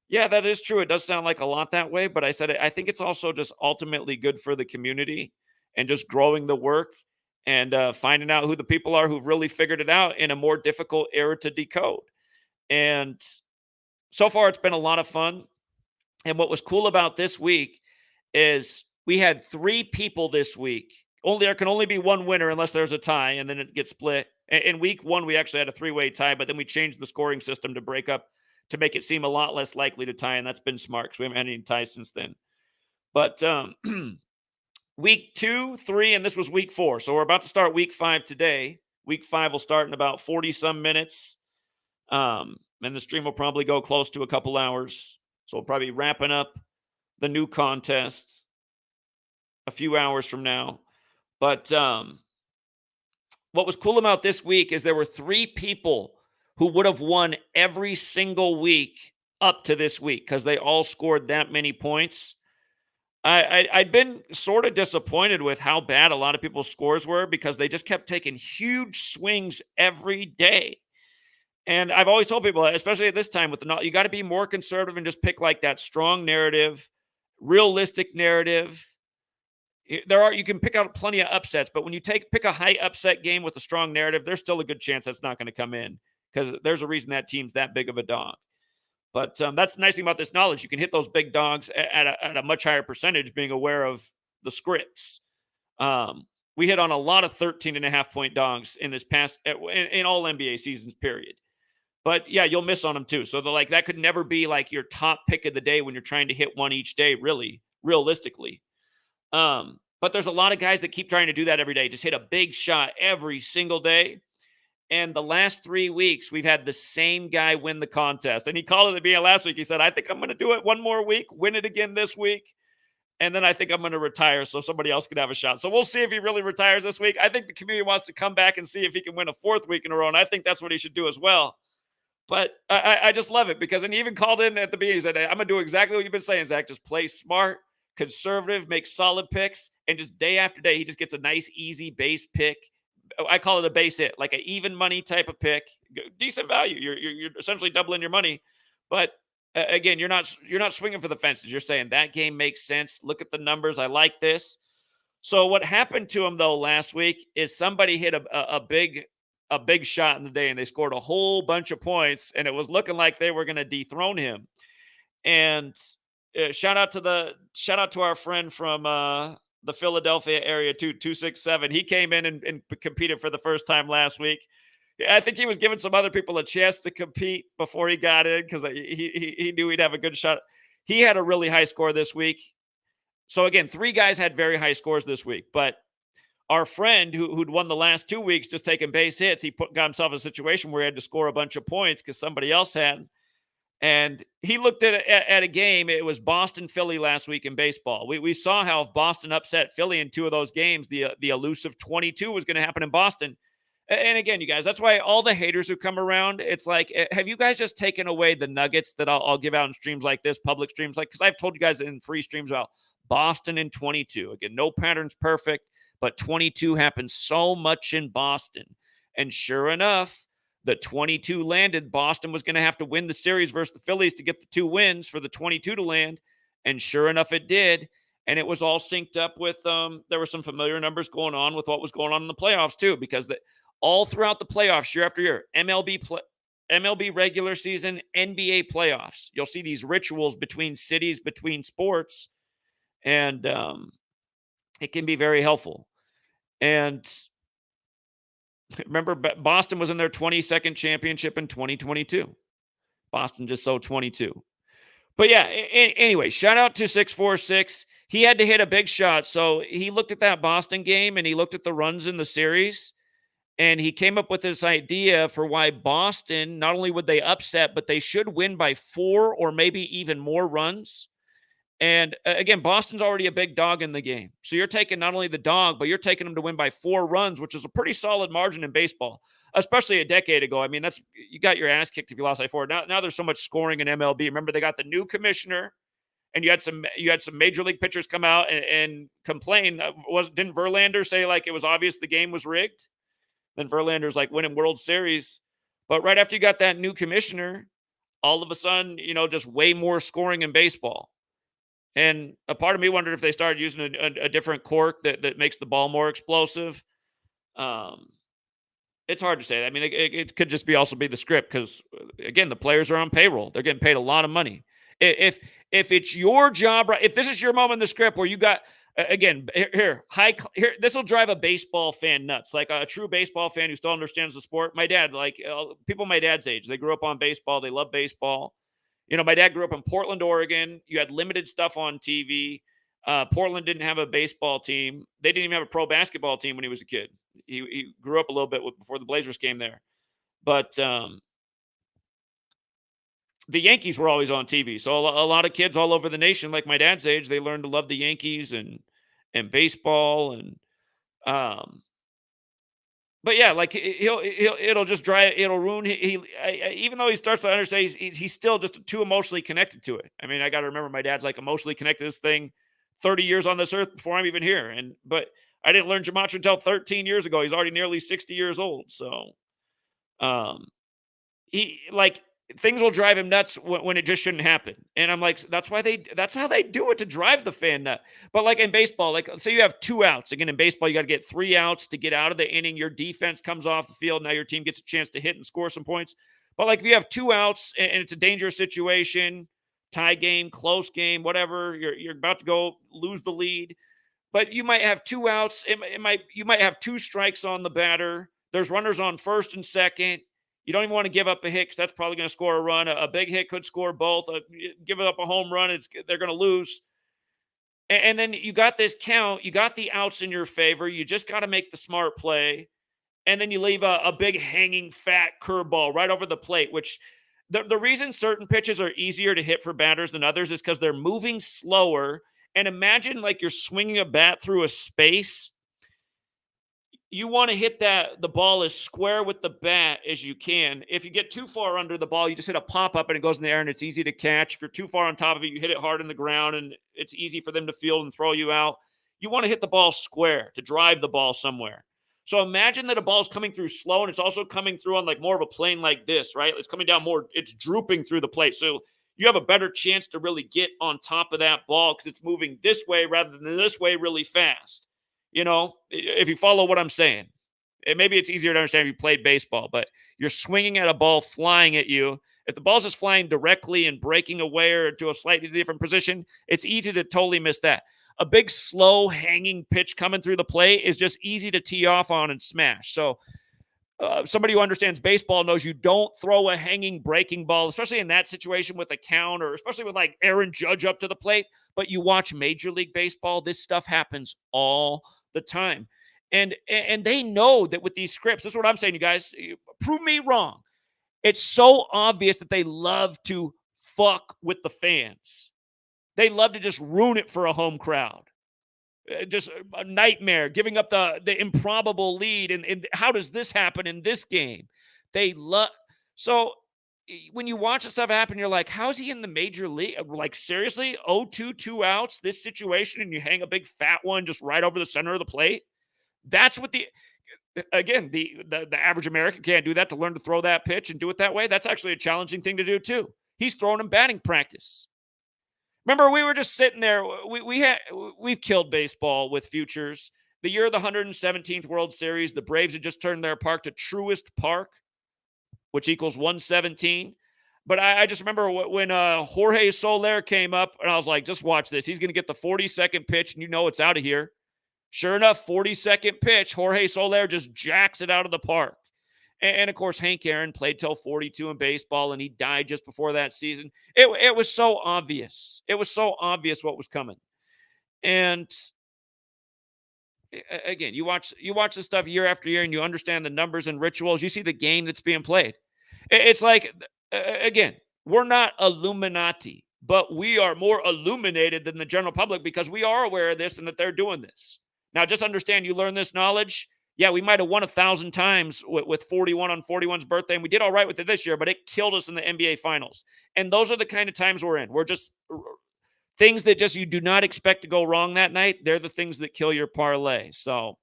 yeah, that is true. It does sound like a lot that way, but I said I think it's also just ultimately good for the community and just growing the work and finding out who the people are who've really figured it out in a more difficult era to decode. And so far, it's been a lot of fun. And what was cool about this week is we had 3 people this week. There can only be one winner unless there's a tie, and then it gets split. In week 1, we actually had a 3-way tie, but then we changed the scoring system to make it seem a lot less likely to tie, and that's been smart because we haven't had any ties since then. But week 2, 3, and this was week 4. So we're about to start week 5 today. Week 5 will start in about 40-some minutes, and the stream will probably go close to a couple hours. So we'll probably be wrapping up the new contest a few hours from now. But what was cool about this week is there were 3 people who would have won every single week up to this week because they all scored that many points. I'd been sort of disappointed with how bad a lot of people's scores were because they just kept taking huge swings every day. And I've always told people, especially at this time, you got to be more conservative and just pick like that strong narrative, realistic narrative. You can pick out plenty of upsets, but when you pick a high upset game with a strong narrative, there's still a good chance that's not going to come in because there's a reason that team's that big of a dog. But that's the nice thing about this knowledge. You can hit those big dogs at a much higher percentage being aware of the scripts. We hit on a lot of 13.5-point dogs in this past in all NBA seasons, period. But yeah, you'll miss on them too. So that could never be like your top pick of the day when you're trying to hit one each day, really, realistically. But there's a lot of guys that keep trying to do that every day. Just hit a big shot every single day. And the last 3 weeks, we've had the same guy win the contest. And he called it at the beginning last week. He said, I think I'm going to do it one more week, win it again this week. And then I think I'm going to retire so somebody else can have a shot. So we'll see if he really retires this week. I think the community wants to come back and see if he can win a 4th week in a row. And I think that's what he should do as well. But I just love it because, and he even called in at the beginning. He said, I'm going to do exactly what you've been saying, Zach. Just play smart, conservative, make solid picks, and just day after day, he just gets a nice, easy base pick. I call it a base hit, like an even money type of pick, decent value. You're essentially doubling your money, but again, you're not swinging for the fences. You're saying that game makes sense. Look at the numbers. I like this. So what happened to him though last week is somebody hit a big shot in the day, and they scored a whole bunch of points, and it was looking like they were going to dethrone him. And shout out to our friend from the Philadelphia area, 267. He came in and competed for the first time last week. I think he was giving some other people a chance to compete before he got in because he knew he'd have a good shot. He had a really high score this week. So again, 3 guys had very high scores this week. But our friend who'd won the last 2 weeks just taking base hits, got himself in a situation where he had to score a bunch of points because somebody else had. And he looked at a game. It was Boston-Philly last week in baseball. We saw how if Boston upset Philly in 2 of those games, the elusive 22 was going to happen in Boston. And again, you guys, that's why all the haters who come around, it's like, have you guys just taken away the nuggets that I'll give out in streams like this, public streams because I've told you guys in free streams about Boston in 22. Again, no pattern's perfect, but 22 happens so much in Boston. And sure enough, the 22 landed. Boston was going to have to win the series versus the Phillies to get the 2 wins for the 22 to land. And sure enough, it did. And it was all synced up with, there were some familiar numbers going on with what was going on in the playoffs too, because all throughout the playoffs, year after year, MLB regular season, NBA playoffs, you'll see these rituals between cities, between sports, and it can be very helpful. And remember, Boston was in their 22nd championship in 2022. Boston just sold 22. But yeah, anyway, shout out to 646. He had to hit a big shot. So he looked at that Boston game and he looked at the runs in the series. And he came up with this idea for why Boston, not only would they upset, but they should win by 4 or maybe even more runs. And again, Boston's already a big dog in the game. So you're taking not only the dog, but you're taking them to win by 4 runs, which is a pretty solid margin in baseball, especially a decade ago. I mean, that's you got your ass kicked if you lost by 4. Now there's so much scoring in MLB. Remember, they got the new commissioner, and you had some major league pitchers come out and complain. Didn't Verlander say like it was obvious the game was rigged? Then Verlander's like winning World Series. But right after you got that new commissioner, all of a sudden, just way more scoring in baseball. And a part of me wondered if they started using a different cork that makes the ball more explosive. Um, it's hard to say. I mean, it could just also be the script because, again, the players are on payroll. They're getting paid a lot of money. If it's your job, right? If this is your moment in the script where you got again here, this will drive a baseball fan nuts. Like a true baseball fan who still understands the sport. My dad, like people my dad's age, they grew up on baseball. They love baseball. My dad grew up in Portland, Oregon. You had limited stuff on TV. Portland didn't have a baseball team. They didn't even have a pro basketball team when he was a kid. He grew up a little bit before the Blazers came there. But the Yankees were always on TV. So a lot of kids all over the nation, like my dad's age, they learned to love the Yankees and baseball. And but yeah, like it'll just it'll ruin. Even though he starts to understand, he's still just too emotionally connected to it. I mean, I got to remember my dad's like emotionally connected to this thing 30 years on this earth before I'm even here. But I didn't learn Gematria until 13 years ago. He's already nearly 60 years old. So, he like things will drive him nuts when it just shouldn't happen. And I'm like, that's how they do it to drive the fan nut. But like in baseball, like say you have 2 outs. Again, in baseball, you got to get 3 outs to get out of the inning. Your defense comes off the field. Now your team gets a chance to hit and score some points. But like if you have 2 outs and it's a dangerous situation, tie game, close game, whatever, you're about to go lose the lead. But you might have 2 outs. You might have 2 strikes on the batter. There's runners on first and second. You don't even want to give up a hit because that's probably going to score a run. A big hit could score both. Give up a home run, they're going to lose. And then you got this count. You got the outs in your favor. You just got to make the smart play. And then you leave a big hanging fat curveball right over the plate, which the reason certain pitches are easier to hit for batters than others is because they're moving slower. And imagine like you're swinging a bat through a space. You want to hit the ball as square with the bat as you can. If you get too far under the ball, you just hit a pop-up and it goes in the air and it's easy to catch. If you're too far on top of it, you hit it hard in the ground and it's easy for them to field and throw you out. You want to hit the ball square to drive the ball somewhere. So imagine that a ball is coming through slow and it's also coming through on like more of a plane like this, right? It's coming down more, it's drooping through the plate. So you have a better chance to really get on top of that ball because it's moving this way rather than this way really fast. If you follow what I'm saying, and maybe it's easier to understand if you played baseball, but you're swinging at a ball flying at you. If the ball's just flying directly and breaking away or to a slightly different position, it's easy to totally miss that. A big, slow, hanging pitch coming through the plate is just easy to tee off on and smash. So somebody who understands baseball knows you don't throw a hanging breaking ball, especially in that situation with a count or especially with like Aaron Judge up to the plate. But you watch Major League Baseball, this stuff happens all the time. And they know that with these scripts, this is what I'm saying, you guys, prove me wrong. It's so obvious that they love to fuck with the fans. They love to just ruin it for a home crowd. Just a nightmare, giving up the improbable lead. And how does this happen in this game? They love. So when you watch this stuff happen, you're like, how's he in the major league? Like, seriously? 0-2, 2 outs, this situation, and you hang a big fat one just right over the center of the plate? That's what the average American can't do that. To learn to throw that pitch and do it that way, that's actually a challenging thing to do too. He's throwing in batting practice. Remember, we were just sitting there. We've killed baseball with futures. The year of the 117th World Series, the Braves had just turned their park to Truist Park, which equals 117. But I just remember when Jorge Soler came up, and I was like, just watch this. He's going to get the 42nd pitch, and it's out of here. Sure enough, 42nd pitch, Jorge Soler just jacks it out of the park. And of course, Hank Aaron played till 42 in baseball, and he died just before that season. It was so obvious. It was so obvious what was coming. And Again, you watch this stuff year after year, and you understand the numbers and rituals. You see the game that's being played. It's like, again, we're not Illuminati, but we are more illuminated than the general public because we are aware of this and that they're doing this. Now, just understand, you learn this knowledge. Yeah, we might have won 1,000 times with 41 on 41's birthday, and we did all right with it this year, but it killed us in the NBA Finals. And those are the kind of times we're in. We're just things that just you do not expect to go wrong that night. They're the things that kill your parlay. So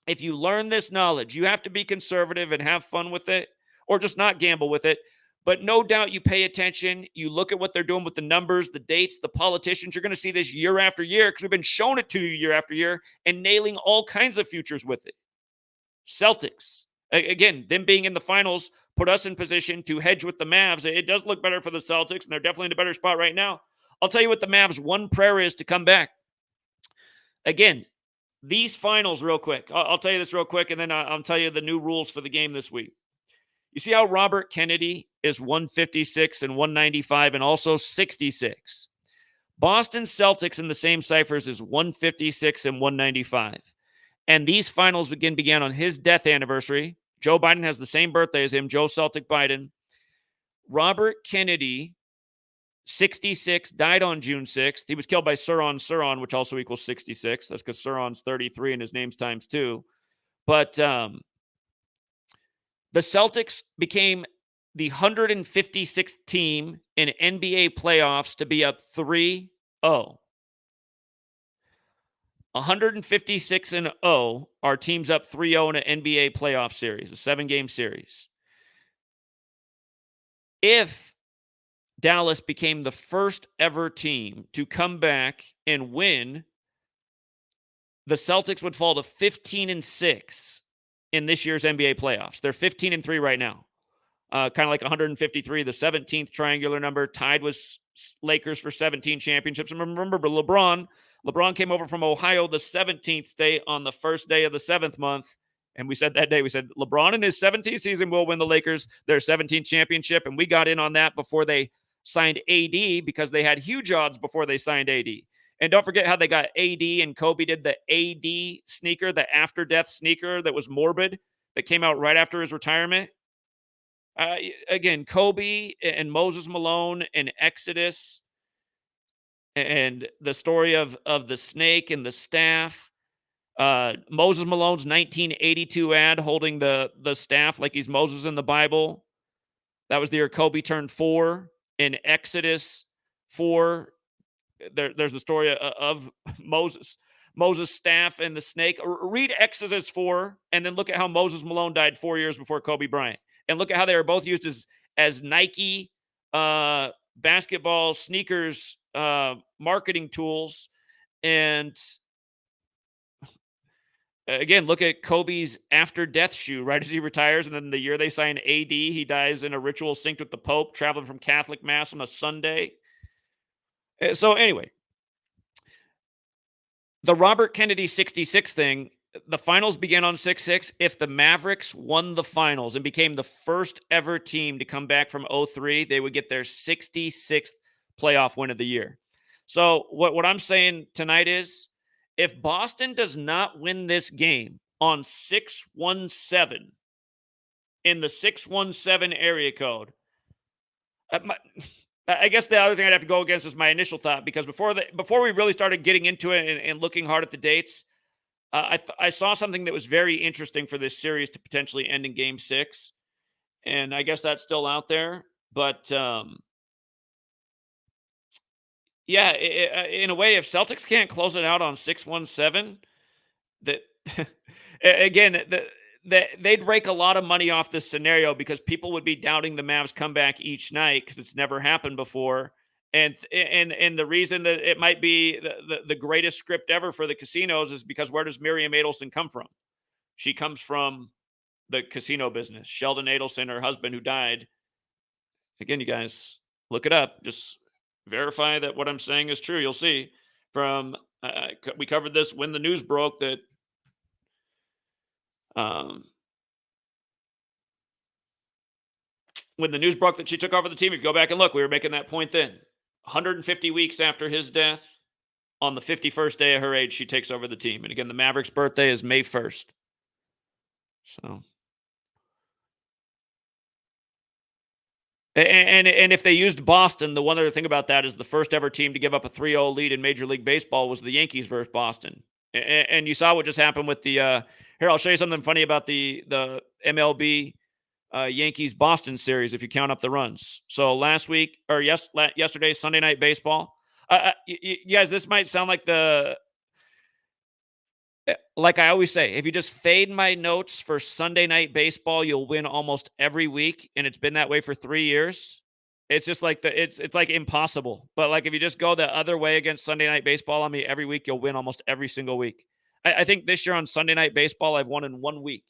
if you learn this knowledge, you have to be conservative and have fun with it, or just not gamble with it. But no doubt you pay attention. You look at what they're doing with the numbers, the dates, the politicians. You're going to see this year after year because we've been showing it to you year after year and nailing all kinds of futures with it. Celtics, again, them being in the finals put us in position to hedge with the Mavs. It does look better for the Celtics, and they're definitely in a better spot right now. I'll tell you what the Mavs' one prayer is to come back. Again, these finals, real quick. I'll tell you this real quick, and then I'll tell you the new rules for the game this week. You see how Robert Kennedy is 156 and 195 and also 66. Boston Celtics in the same ciphers is 156 and 195. And these finals began on his death anniversary. Joe Biden has the same birthday as him, Joe Celtic Biden. Robert Kennedy, 66, died on June 6th. He was killed by Suron, which also equals 66. That's because Suron's 33 and his name's times 2. But the Celtics became the 156th team in NBA playoffs to be up 3-0. 156-0 are teams up 3-0 in an NBA playoff series, a 7-game series. If Dallas became the first ever team to come back and win, the Celtics would fall to 15-6 in this year's NBA playoffs. They're 15-3 right now. Kind of like 153, the 17th triangular number, tied with Lakers for 17 championships. And remember, LeBron came over from Ohio, the 17th state, on the first day of the 7th month. And we said that day, LeBron in his 17th season will win the Lakers their 17th championship. And we got in on that before they signed AD because they had huge odds before they signed AD. And don't forget how they got AD and Kobe did the AD sneaker, the after-death sneaker that was morbid, that came out right after his retirement. Again, Kobe and Moses Malone and Exodus and the story of the snake and the staff. Moses Malone's 1982 ad holding the staff like he's Moses in the Bible. That was the year Kobe turned 4. In Exodus 4, there's the story of Moses' staff and the snake. Read Exodus 4 and then look at how Moses Malone died 4 years before Kobe Bryant. And look at how they were both used as Nike basketball sneakers marketing tools. And again, look at Kobe's after-death shoe right as he retires. And then the year they sign AD, he dies in a ritual synced with the Pope, traveling from Catholic Mass on a Sunday. So anyway, the Robert Kennedy 66 thing, the finals began on 6-6. If the Mavericks won the finals and became the first ever team to come back from 03, they would get their 66th playoff win of the year. So what I'm saying tonight is, if Boston does not win this game on 617 in the 617 area code, I guess the other thing I'd have to go against is my initial thought, because before we really started getting into it and looking hard at the dates, I saw something that was very interesting for this series to potentially end in Game 6, and I guess that's still out there. But yeah, in a way, if Celtics can't close it out on 617, that again, they'd rake a lot of money off this scenario because people would be doubting the Mavs comeback each night because it's never happened before. And the reason that it might be the greatest script ever for the casinos is because where does Miriam Adelson come from? She comes from the casino business. Sheldon Adelson, her husband who died. Again, you guys, look it up. Just verify that what I'm saying is true. You'll see from we covered this when the news broke that when the news broke that she took over the team. If you go back and look, we were making that point then. 150 weeks after his death, On the 51st day of her age, she takes over the team. And again, the Mavericks' birthday is May 1st. So, and if they used Boston, the one other thing about that is the first ever team to give up a 3-0 lead in Major League Baseball was the Yankees versus Boston. And you saw what just happened with the here, I'll show you something funny about the MLB Yankees Boston series if you count up the runs. So last week or yesterday, Sunday Night Baseball. You guys, this might sound like like I always say, if you just fade my notes for Sunday Night Baseball, you'll win almost every week, and it's been that way for 3 years. It's just like it's like impossible. But like if you just go the other way against Sunday Night Baseball on me every week, you'll win almost every single week. I think this year on Sunday Night Baseball, I've won in 1 week,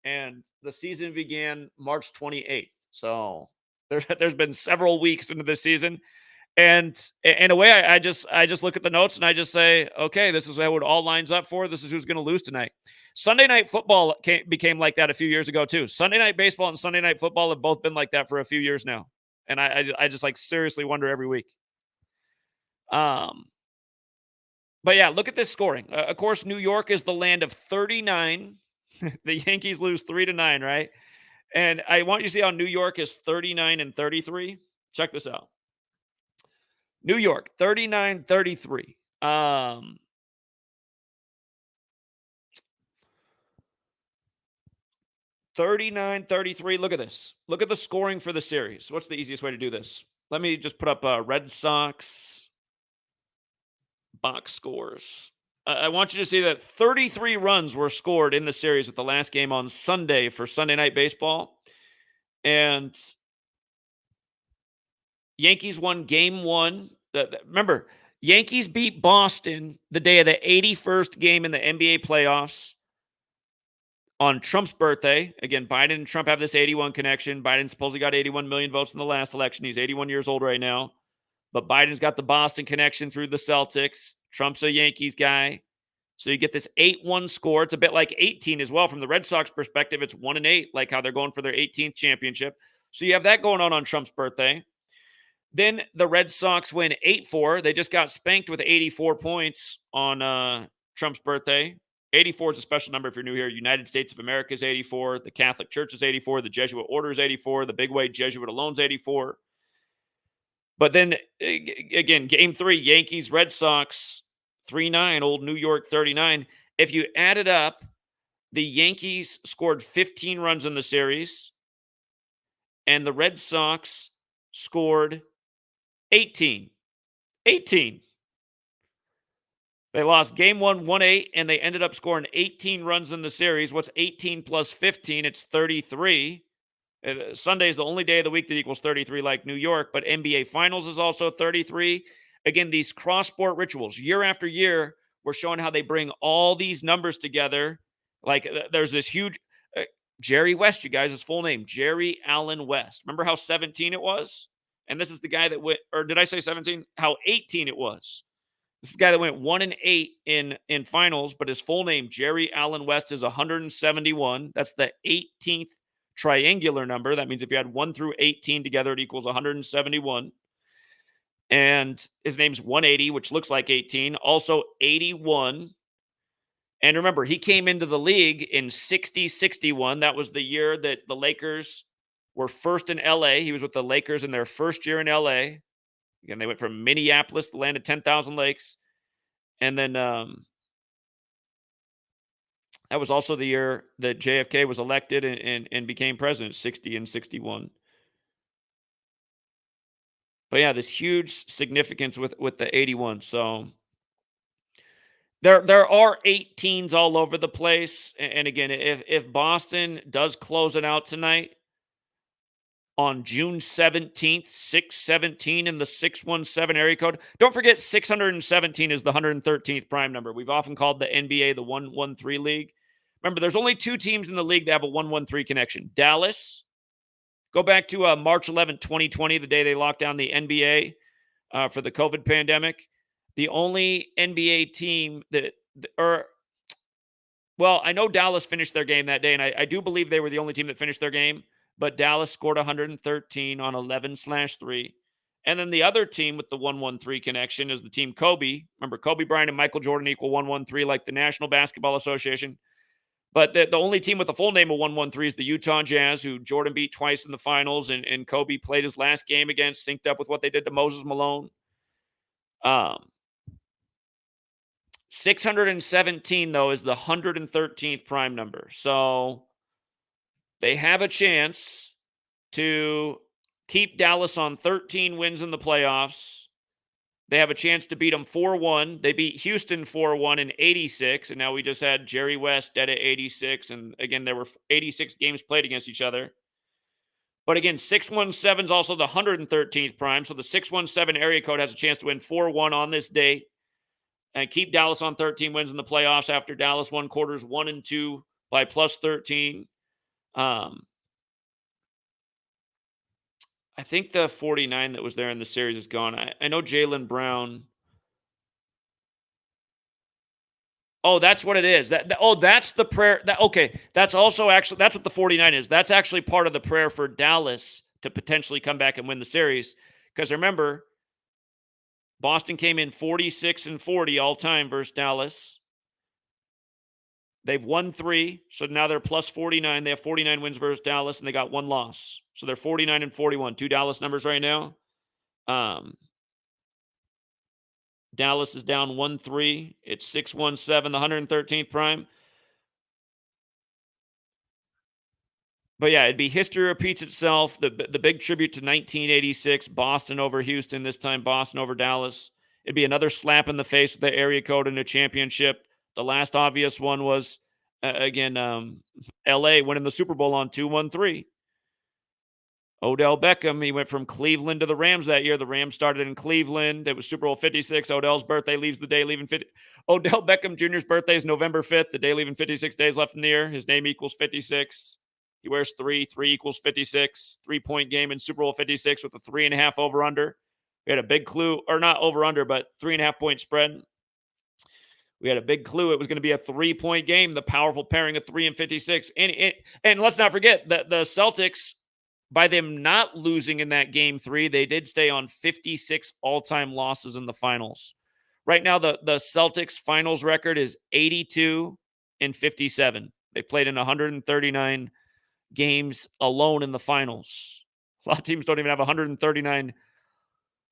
and the season began March 28th. So there's been several weeks into the season, and in a way, I just look at the notes and I just say, okay, this is how it all lines up for. This is who's going to lose tonight. Sunday Night Football became like that a few years ago too. Sunday Night Baseball and Sunday Night Football have both been like that for a few years now, and I just like seriously wonder every week. Um, but yeah, look at this scoring. Of course, New York is the land of 39. The Yankees lose 3-9, right? And I want you to see how New York is 39 and 33. Check this out. New York, 39-33. 39-33. Look at this. Look at the scoring for the series. What's the easiest way to do this? Let me just put up Red Sox box scores. I want you to see that 33 runs were scored in the series with the last game on Sunday for Sunday Night Baseball. And Yankees won game one. Remember, Yankees beat Boston the day of the 81st game in the NBA playoffs on Trump's birthday. Again, Biden and Trump have this 81 connection. Biden supposedly got 81 million votes in the last election. He's 81 years old right now. But Biden's got the Boston connection through the Celtics. Trump's a Yankees guy. So you get this 8-1 score. It's a bit like 18 as well. From the Red Sox perspective, it's 1-8, like how they're going for their 18th championship. So you have that going on Trump's birthday. Then the Red Sox win 8-4. They just got spanked with 84 points on Trump's birthday. 84 is a special number if you're new here. United States of America is 84. The Catholic Church is 84. The Jesuit Order is 84. The Big White Jesuit alone is 84. But then, again, game three, Yankees, Red Sox, 3-9, old New York 39. If you add it up, the Yankees scored 15 runs in the series, and the Red Sox scored 18. 18. They lost game one, 1-8, and they ended up scoring 18 runs in the series. What's 18 plus 15? It's 33. Sunday is the only day of the week that equals 33 like New York, but NBA Finals is also 33. Again, these cross-sport rituals, year after year, we're showing how they bring all these numbers together. Like there's this huge Jerry West, you guys, his full name, Jerry Allen West. Remember how 17 it was? And this is the guy that went, or did I say 17? How 18 it was. This is the guy that went 1-8 in finals, but his full name, Jerry Allen West, is 171. That's the 18th triangular number. That means if you had 1 through 18 together, it equals 171. And his name's 180, which looks like 18. Also 81. And remember, he came into the league in 60-61. That was the year that the Lakers were first in LA. He was with the Lakers in their first year in LA. Again, they went from Minneapolis, the land of 10,000 lakes. And then that was also the year that JFK was elected and became president, 60 and 61. But yeah, this huge significance with the 81. So there are 18s all over the place. And again, if Boston does close it out tonight on June 17th, 617 in the 617 area code. Don't forget 617 is the 113th prime number. We've often called the NBA the 113 league. Remember, there's only 2 teams in the league that have a 113 connection. Dallas, go back to March 11th, 2020, the day they locked down the NBA for the COVID pandemic. The only NBA team I know Dallas finished their game that day, and I do believe they were the only team that finished their game. But Dallas scored 113 on 11/3. And then the other team with the 113 connection is the team Kobe. Remember, Kobe Bryant and Michael Jordan equal 113, like the National Basketball Association. But the only team with the full name of 113 is the Utah Jazz, who Jordan beat twice in the finals, and Kobe played his last game against, synced up with what they did to Moses Malone. 617, though, is the 113th prime number. So they have a chance to keep Dallas on 13 wins in the playoffs. They have a chance to beat them 4-1. They beat Houston 4-1 in 86, and now we just had Jerry West dead at 86, and again, there were 86 games played against each other. But again, 617 is also the 113th prime, so the 617 area code has a chance to win 4-1 on this date and keep Dallas on 13 wins in the playoffs after Dallas won quarters 1 and 2 by plus 13. I think the 49 that was there in the series is gone. I know Jaylen Brown. Oh, that's what it is. That's the prayer. Okay, that's also actually, that's what the 49 is. That's actually part of the prayer for Dallas to potentially come back and win the series. Because remember, Boston came in 46-40 all time versus Dallas. They've won 3, so now they're plus 49. They have 49 wins versus Dallas, and they got 1 loss. So they're 49-41. 2 Dallas numbers right now. Dallas is down 1-3. It's 617, the 113th prime. But yeah, it'd be history repeats itself. The big tribute to 1986, Boston over Houston, this time Boston over Dallas. It'd be another slap in the face with the area code in a championship. The last obvious one was, LA winning the Super Bowl on 2-1-3. Odell Beckham, he went from Cleveland to the Rams that year. The Rams started in Cleveland. It was Super Bowl 56. Odell's birthday leaves the day leaving 50. Odell Beckham Jr.'s birthday is November 5th, the day leaving 56 days left in the year. His name equals 56. He wears 3. 3 equals 56. 3-point game in Super Bowl 56 with a 3.5 over-under. We had a big clue, or not over-under, but 3.5-point spread. We had a big clue it was going to be a 3-point game, the powerful pairing of 3 and 56. And let's not forget that the Celtics, by them not losing in that game 3, they did stay on 56 all-time losses in the finals. Right now, the Celtics finals record is 82-57. They've played in 139 games alone in the finals. A lot of teams don't even have 139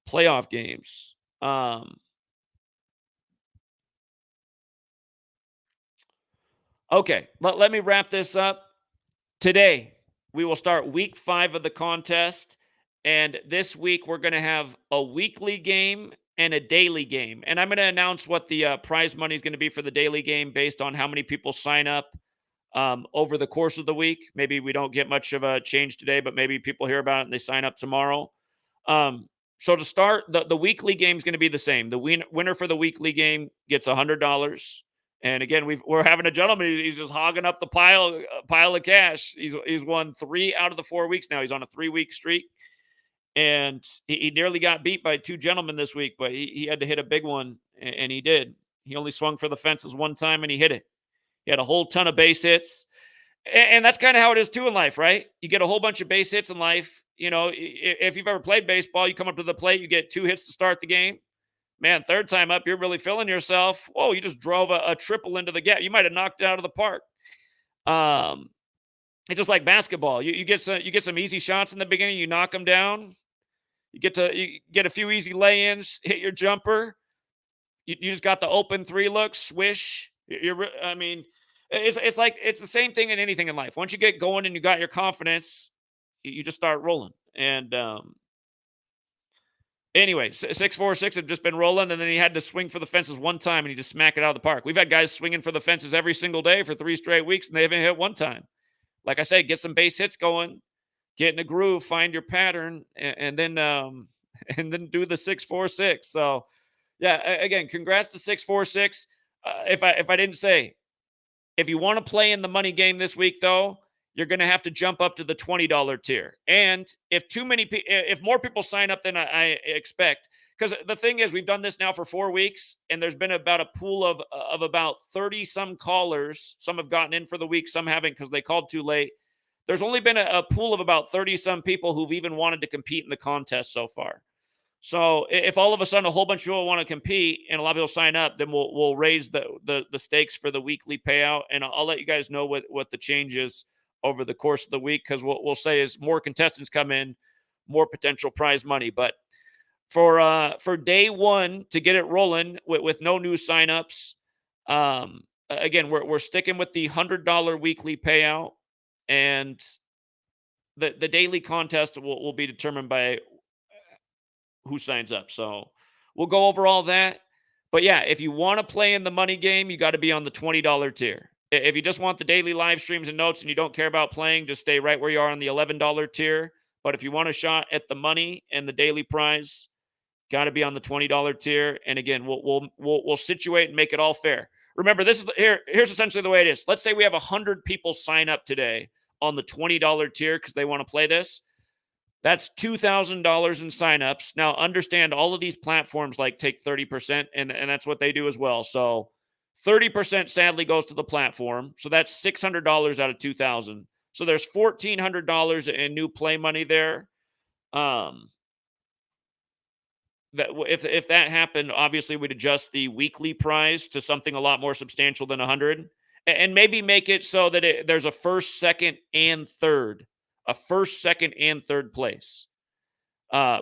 playoff games. Okay, let me wrap this up. Today, we will start week 5 of the contest. And this week, we're going to have a weekly game and a daily game. And I'm going to announce what the prize money is going to be for the daily game based on how many people sign up over the course of the week. Maybe we don't get much of a change today, but maybe people hear about it and they sign up tomorrow. So to start, the weekly game is going to be the same. The winner for the weekly game gets $100. And again, we're having a gentleman. He's just hogging up the pile of cash. He's won 3 out of the 4 weeks now. He's on a 3-week streak, and he nearly got beat by 2 gentlemen this week. But he had to hit a big one, and he did. He only swung for the fences 1 time, and he hit it. He had a whole ton of base hits, and that's kind of how it is too in life, right? You get a whole bunch of base hits in life. You know, if you've ever played baseball, you come up to the plate, you get 2 hits to start the game. Man, third time up, you're really feeling yourself. Whoa, you just drove a triple into the gap. You might have knocked it out of the park. It's just like basketball. You get some easy shots in the beginning. You knock them down. You get a few easy lay-ins, hit your jumper. You just got the open 3 look, swish. It's like it's the same thing in anything in life. Once you get going and you got your confidence, you just start rolling. And anyway, 646 had just been rolling, and then he had to swing for the fences 1 time, and he just smacked it out of the park. We've had guys swinging for the fences every single day for 3 straight weeks, and they haven't hit 1 time. Like I say, get some base hits going, get in a groove, find your pattern, and then do the 646. So, yeah, again, congrats to 646. If I didn't say, if you want to play in the money game this week, though, you're going to have to jump up to the $20 tier. And if more people sign up than I expect, because the thing is, we've done this now for 4 weeks, and there's been about a pool of about 30 some callers. Some have gotten in for the week, some haven't because they called too late. There's only been a pool of about 30 some people who've even wanted to compete in the contest so far. So if all of a sudden a whole bunch of people want to compete and a lot of people sign up, then we'll raise the stakes for the weekly payout, and I'll let you guys know what the change is over the course of the week, because what we'll say is more contestants come in, more potential prize money. But for day one to get it rolling with no new signups, again we're sticking with the $100 weekly payout, and the daily contest will be determined by who signs up. So we'll go over all that. But yeah, if you want to play in the money game, you got to be on the $20 tier. If you just want the daily live streams and notes and you don't care about playing, just stay right where you are on the $11 tier. But if you want a shot at the money and the daily prize, got to be on the $20 tier. And again, we'll situate and make it all fair. Remember, this is here's essentially the way it is. Let's say we have 100 people sign up today on the $20 tier because they want to play this. That's $2,000 in signups. Now, understand all of these platforms like take 30%, and that's what they do as well. So 30% sadly goes to the platform. So that's $600 out of 2,000. So there's $1,400 in new play money there. That if that happened, obviously we'd adjust the weekly prize to something a lot more substantial than 100, and maybe make it so that there's a first, second, and third place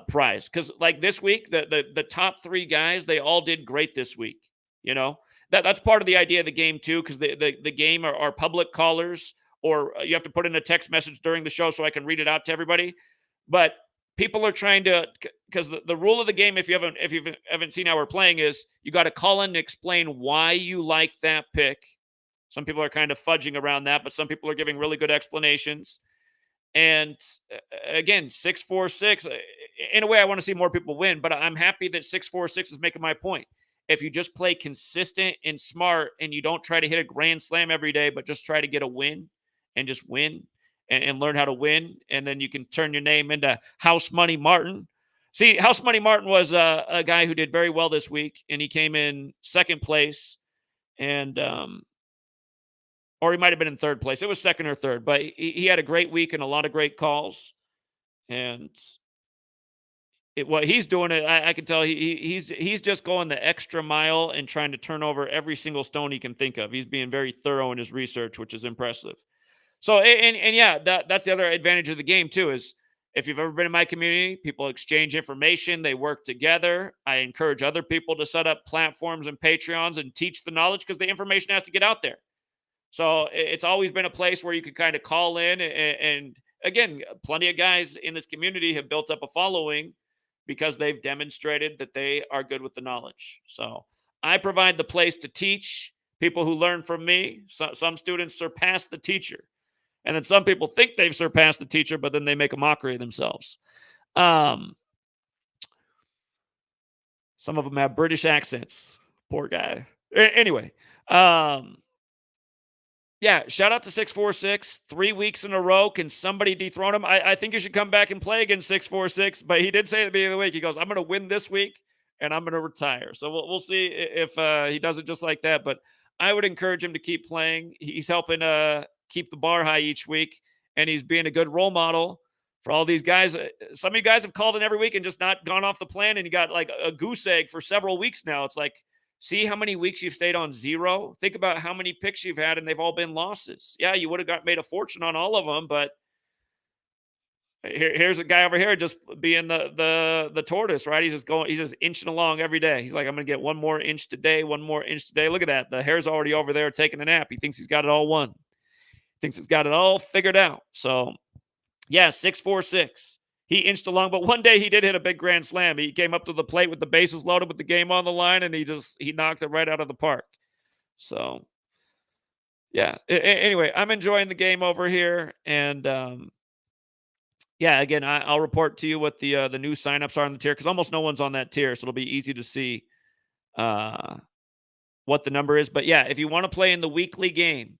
prize. Because like this week, the top three guys, they all did great this week. You know, that's part of the idea of the game too, because the game are public callers, or you have to put in a text message during the show so I can read it out to everybody. But people are trying to, because the rule of the game, if you haven't seen how we're playing, is you got to call in and explain why you like that pick. Some people are kind of fudging around that, but some people are giving really good explanations. And again, 646. In a way, I want to see more people win, but I'm happy that 646 is making my point. If you just play consistent and smart, and you don't try to hit a grand slam every day, but just try to get a win and just win and learn how to win, and then you can turn your name into House Money Martin. See, House Money Martin was a guy who did very well this week, and he came in second place, and or he might have been in third place. It was second or third, but he had a great week and a lot of great calls. And what he's doing, I can tell he's just going the extra mile and trying to turn over every single stone he can think of. He's being very thorough in his research, which is impressive. So, and yeah, that's the other advantage of the game too, is if you've ever been in my community, people exchange information, they work together. I encourage other people to set up platforms and Patreons and teach the knowledge, because the information has to get out there. So it's always been a place where you could kind of call in, and again, plenty of guys in this community have built up a following because they've demonstrated that they are good with the knowledge. So I provide the place to teach. People who learn from me, some students surpass the teacher. And then some people think they've surpassed the teacher, but then they make a mockery of themselves. Some of them have British accents. Poor guy. Anyway, yeah, shout out to 646. 3 weeks in a row. Can somebody dethrone him? I think you should come back and play against 646. But he did say at the beginning of the week, he goes, I'm going to win this week and I'm going to retire. So we'll see if he does it just like that. But I would encourage him to keep playing. He's helping keep the bar high each week, and he's being a good role model for all these guys. Some of you guys have called in every week and just not gone off the plan, and you got like a goose egg for several weeks now. It's like, see how many weeks you've stayed on zero? Think about how many picks you've had, and they've all been losses. Yeah, you would have made a fortune on all of them, but here's a guy over here just being the tortoise, right? He's just inching along every day. He's like, I'm gonna get one more inch today, one more inch today. Look at that. The hair's already over there taking a nap. He thinks he's got it all won. Thinks he's got it all figured out. So yeah, 646. He inched along, but one day he did hit a big grand slam. He came up to the plate with the bases loaded, with the game on the line, and he knocked it right out of the park. So yeah. Anyway, I'm enjoying the game over here, and yeah, again, I'll report to you what the new signups are on the tier, because almost no one's on that tier, so it'll be easy to see what the number is. But yeah, if you want to play in the weekly game,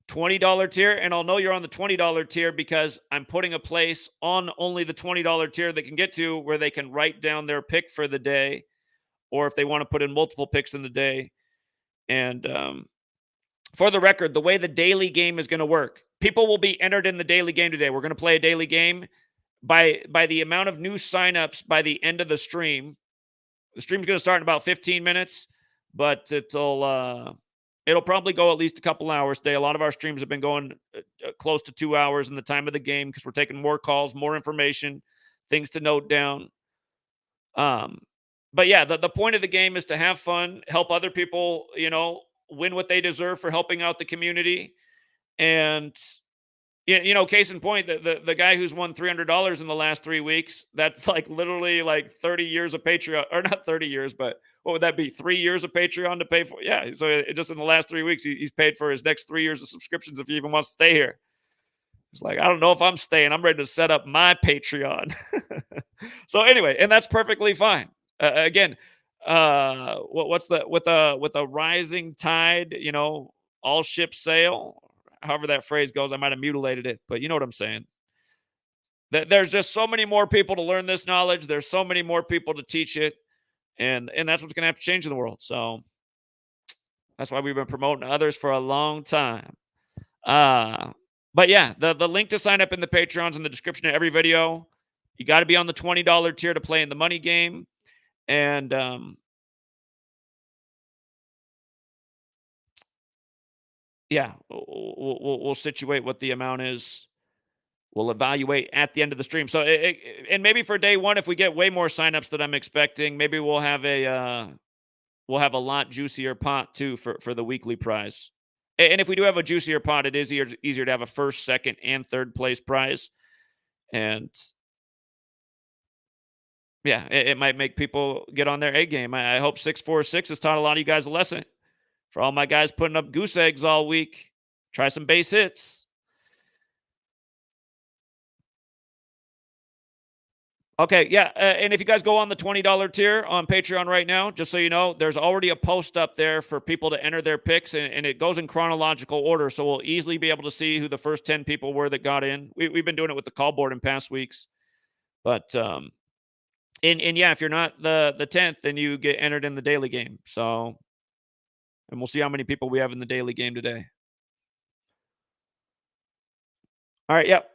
$20 tier, and I'll know you're on the $20 tier because I'm putting a place on only the $20 tier they can get to, where they can write down their pick for the day, or if they want to put in multiple picks in the day. And for the record, the way the daily game is going to work, people will be entered in the daily game today. We're going to play a daily game. by the amount of new signups by the end of the stream's going to start in about 15 minutes, but it'll probably go at least a couple hours today. A lot of our streams have been going close to 2 hours in the time of the game because we're taking more calls, more information, things to note down. But yeah, the point of the game is to have fun, help other people, win what they deserve for helping out the community. And case in point, the guy who's won $300 in the last 3 weeks, that's like literally like 30 years of Patreon, or not 30 years, but what would that be? 3 years of Patreon to pay for? Yeah. So just in the last 3 weeks, he's paid for his next 3 years of subscriptions if he even wants to stay here. It's like, I don't know if I'm staying. I'm ready to set up my Patreon. So anyway, and that's perfectly fine. Again, what's the with a rising tide, all ships sail. However that phrase goes, I might have mutilated it, but you know what I'm saying. There's just so many more people to learn this knowledge. There's so many more people to teach it, and that's what's going to have to change in the world. So that's why we've been promoting others for a long time. But yeah, the link to sign up in the Patreon's in the description of every video. You got to be on the $20 tier to play in the money game, and yeah, we'll situate what the amount is. We'll evaluate at the end of the stream. So, and maybe for day one, if we get way more signups than I'm expecting, maybe we'll have a lot juicier pot too for the weekly prize. And if we do have a juicier pot, it is easier to have a first, second, and third place prize. And yeah, it might make people get on their A game. I hope 646 has taught a lot of you guys a lesson. For all my guys putting up goose eggs all week, try some base hits. Okay, yeah, and if you guys go on the $20 tier on Patreon right now, just so you know, there's already a post up there for people to enter their picks, and it goes in chronological order, so we'll easily be able to see who the first 10 people were that got in. We've been doing it with the call board in past weeks, but and yeah, if you're not the 10th, then you get entered in the daily game. So, and we'll see how many people we have in the daily game today. All right, yep.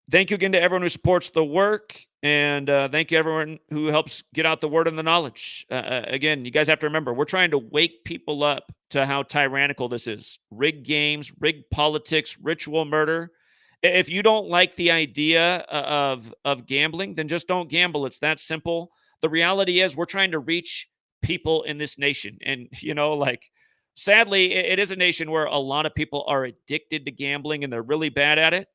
Thank you again to everyone who supports the work, and thank you everyone who helps get out the word and the knowledge. Again, you guys have to remember, we're trying to wake people up to how tyrannical this is. Rigged games, rigged politics, ritual murder. If you don't like the idea of gambling, then just don't gamble. It's that simple. The reality is we're trying to reach people in this nation. And, sadly, it is a nation where a lot of people are addicted to gambling and they're really bad at it.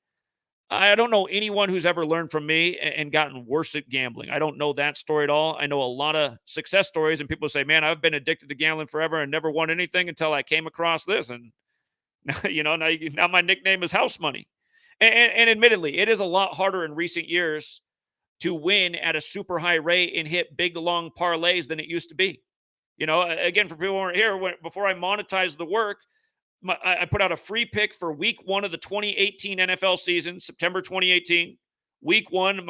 I don't know anyone who's ever learned from me and gotten worse at gambling. I don't know that story at all. I know a lot of success stories, and people say, man, I've been addicted to gambling forever and never won anything until I came across this. And, now my nickname is House Money. And admittedly, it is a lot harder in recent years to win at a super high rate and hit big, long parlays than it used to be. Again, for people who aren't here, before I monetized the work, I put out a free pick for week 1 of the 2018 NFL season, September 2018. Week 1,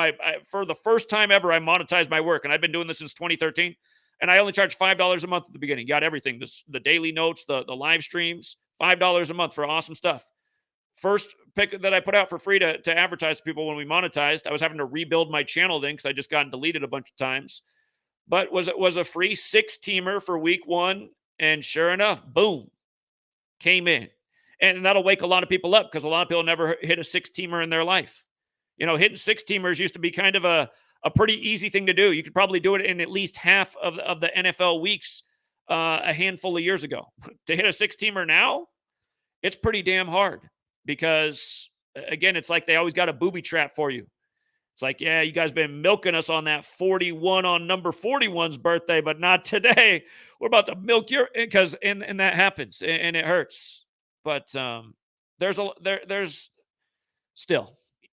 for the first time ever, I monetized my work, and I've been doing this since 2013. And I only charged $5 a month at the beginning. Got everything: the daily notes, the live streams, $5 a month for awesome stuff. First pick that I put out for free to advertise to people when we monetized. I was having to rebuild my channel then because I just gotten deleted a bunch of times. But was a free 6-teamer for week 1, and sure enough, boom. Came in. And that'll wake a lot of people up because a lot of people never hit a 6-teamer in their life. Hitting 6-teamers used to be kind of a pretty easy thing to do. You could probably do it in at least half of the NFL weeks a handful of years ago. To hit a 6-teamer now, it's pretty damn hard because, again, it's like they always got a booby trap for you. It's like, yeah, you guys been milking us on that 41 on number 41's birthday, but not today. We're about to milk your, because and that happens and it hurts. But there's still,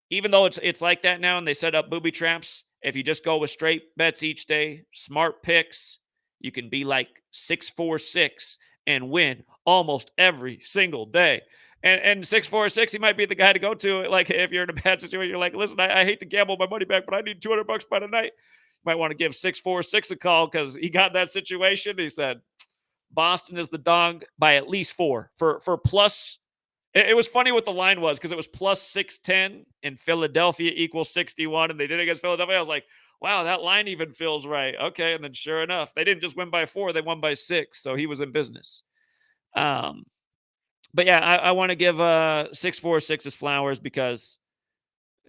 even though it's like that now and they set up booby traps, if you just go with straight bets each day, smart picks, you can be like 646 and win almost every single day. And 646, he might be the guy to go to. Like, if you're in a bad situation, you're like, listen, I hate to gamble my money back, but I need $200 by tonight. You might want to give 646 a call because he got that situation. He said, Boston is the dog by at least 4 for plus It was funny what the line was because it was plus 610 and Philadelphia equals 61, and they did it against Philadelphia. I was like, wow, that line even feels right. Okay. And then sure enough, they didn't just win by 4, they won by 6. So he was in business. Um, but yeah, I want to give 646 his flowers because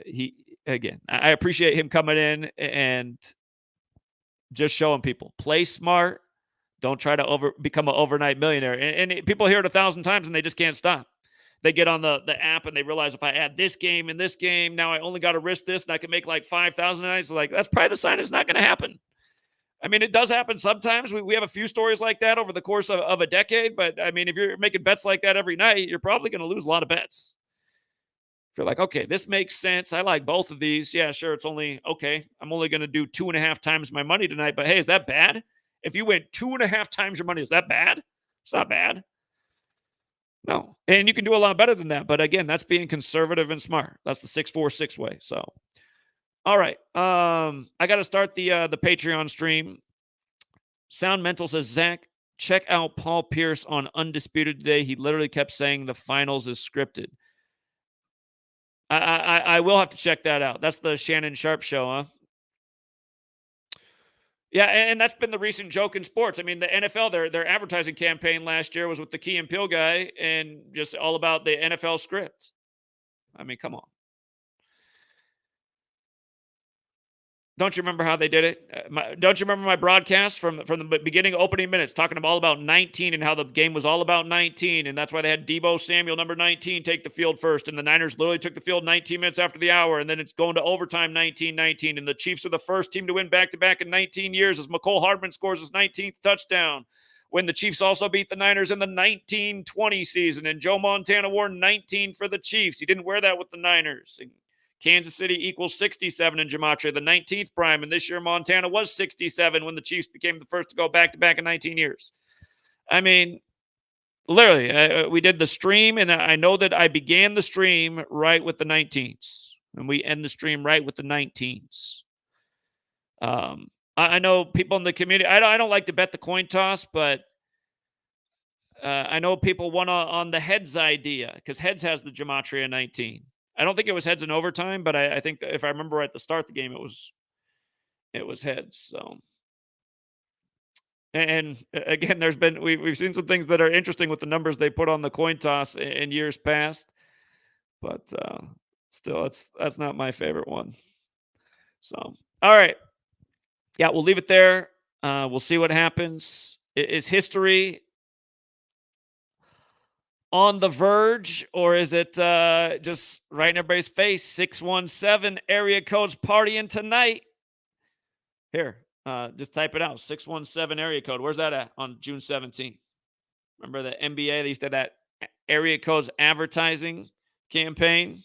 he, again, I appreciate him coming in and just showing people play smart. Don't try to become an overnight millionaire. And people hear it 1,000 times and they just can't stop. They get on the app and they realize if I add this game and this game, now I only got to risk this and I can make like 5,000 a night. So like that's probably the sign it's not going to happen. I mean, it does happen sometimes. We have a few stories like that over the course of a decade. But I mean, if you're making bets like that every night, you're probably going to lose a lot of bets. If you're like, okay, this makes sense. I like both of these. Yeah, sure. It's only okay. I'm only going to do 2.5 times my money tonight. But hey, is that bad? If you win 2.5 times your money, is that bad? It's not bad. No. And you can do a lot better than that. But again, that's being conservative and smart. That's the 646 way. So, all right. I got to start the Patreon stream. Sound Mental says, Zach, check out Paul Pierce on Undisputed today. He literally kept saying the finals is scripted. I will have to check that out. That's the Shannon Sharp show, huh? Yeah, and that's been the recent joke in sports. I mean, the NFL, their advertising campaign last year was with the Key and Peele guy and just all about the NFL script. I mean, come on. Don't you remember how they did it? Don't you remember my broadcast from the beginning, opening minutes, talking all about 19 and how the game was all about 19, and that's why they had Deebo Samuel, number 19, take the field first, and the Niners literally took the field 19 minutes after the hour, and then it's going to overtime 19-19, and the Chiefs are the first team to win back-to-back in 19 years as McCole Hardman scores his 19th touchdown. When the Chiefs also beat the Niners in the 1920 season, and Joe Montana wore 19 for the Chiefs. He didn't wear that with the Niners. And Kansas City equals 67 in Gematria, the 19th prime. And this year, Montana was 67 when the Chiefs became the first to go back-to-back in 19 years. I mean, literally, we did the stream, and I know that I began the stream right with the 19s. And we end the stream right with the 19s. I know people in the community, I don't like to bet the coin toss, but I know people won on the heads idea because heads has the Gematria 19. I don't think it was heads in overtime, but I think if I remember right at the start of the game, it was heads. So, and again, we've seen some things that are interesting with the numbers they put on the coin toss in years past, but still, that's not my favorite one. So, all right, yeah, we'll leave it there. We'll see what happens. Is history on the verge, or is it just right in everybody's face? 617 area codes partying tonight. Here, just type it out. 617 area code. Where's that at on June 17th? Remember the NBA? They used to have that area codes advertising campaign.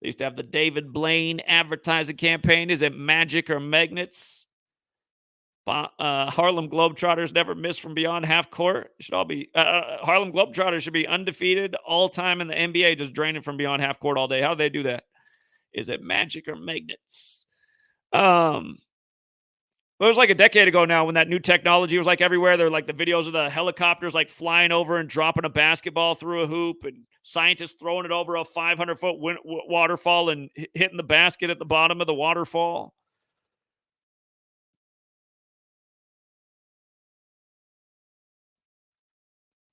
They used to have the David Blaine advertising campaign. Is it magic or magnets? Harlem Globetrotters never miss from beyond half court. It should all be Harlem Globetrotters should be undefeated all time in the NBA, just draining from beyond half court all day. How do they do that? Is it magic or magnets? It was like a decade ago now when that new technology was like everywhere. They're like the videos of the helicopters like flying over and dropping a basketball through a hoop, and scientists throwing it over a 500-foot waterfall and hitting the basket at the bottom of the waterfall.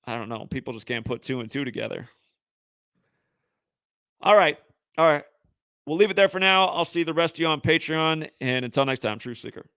I don't know. People just can't put 2 and 2 together. All right. All right. We'll leave it there for now. I'll see the rest of you on Patreon. And until next time, Truth Seeker.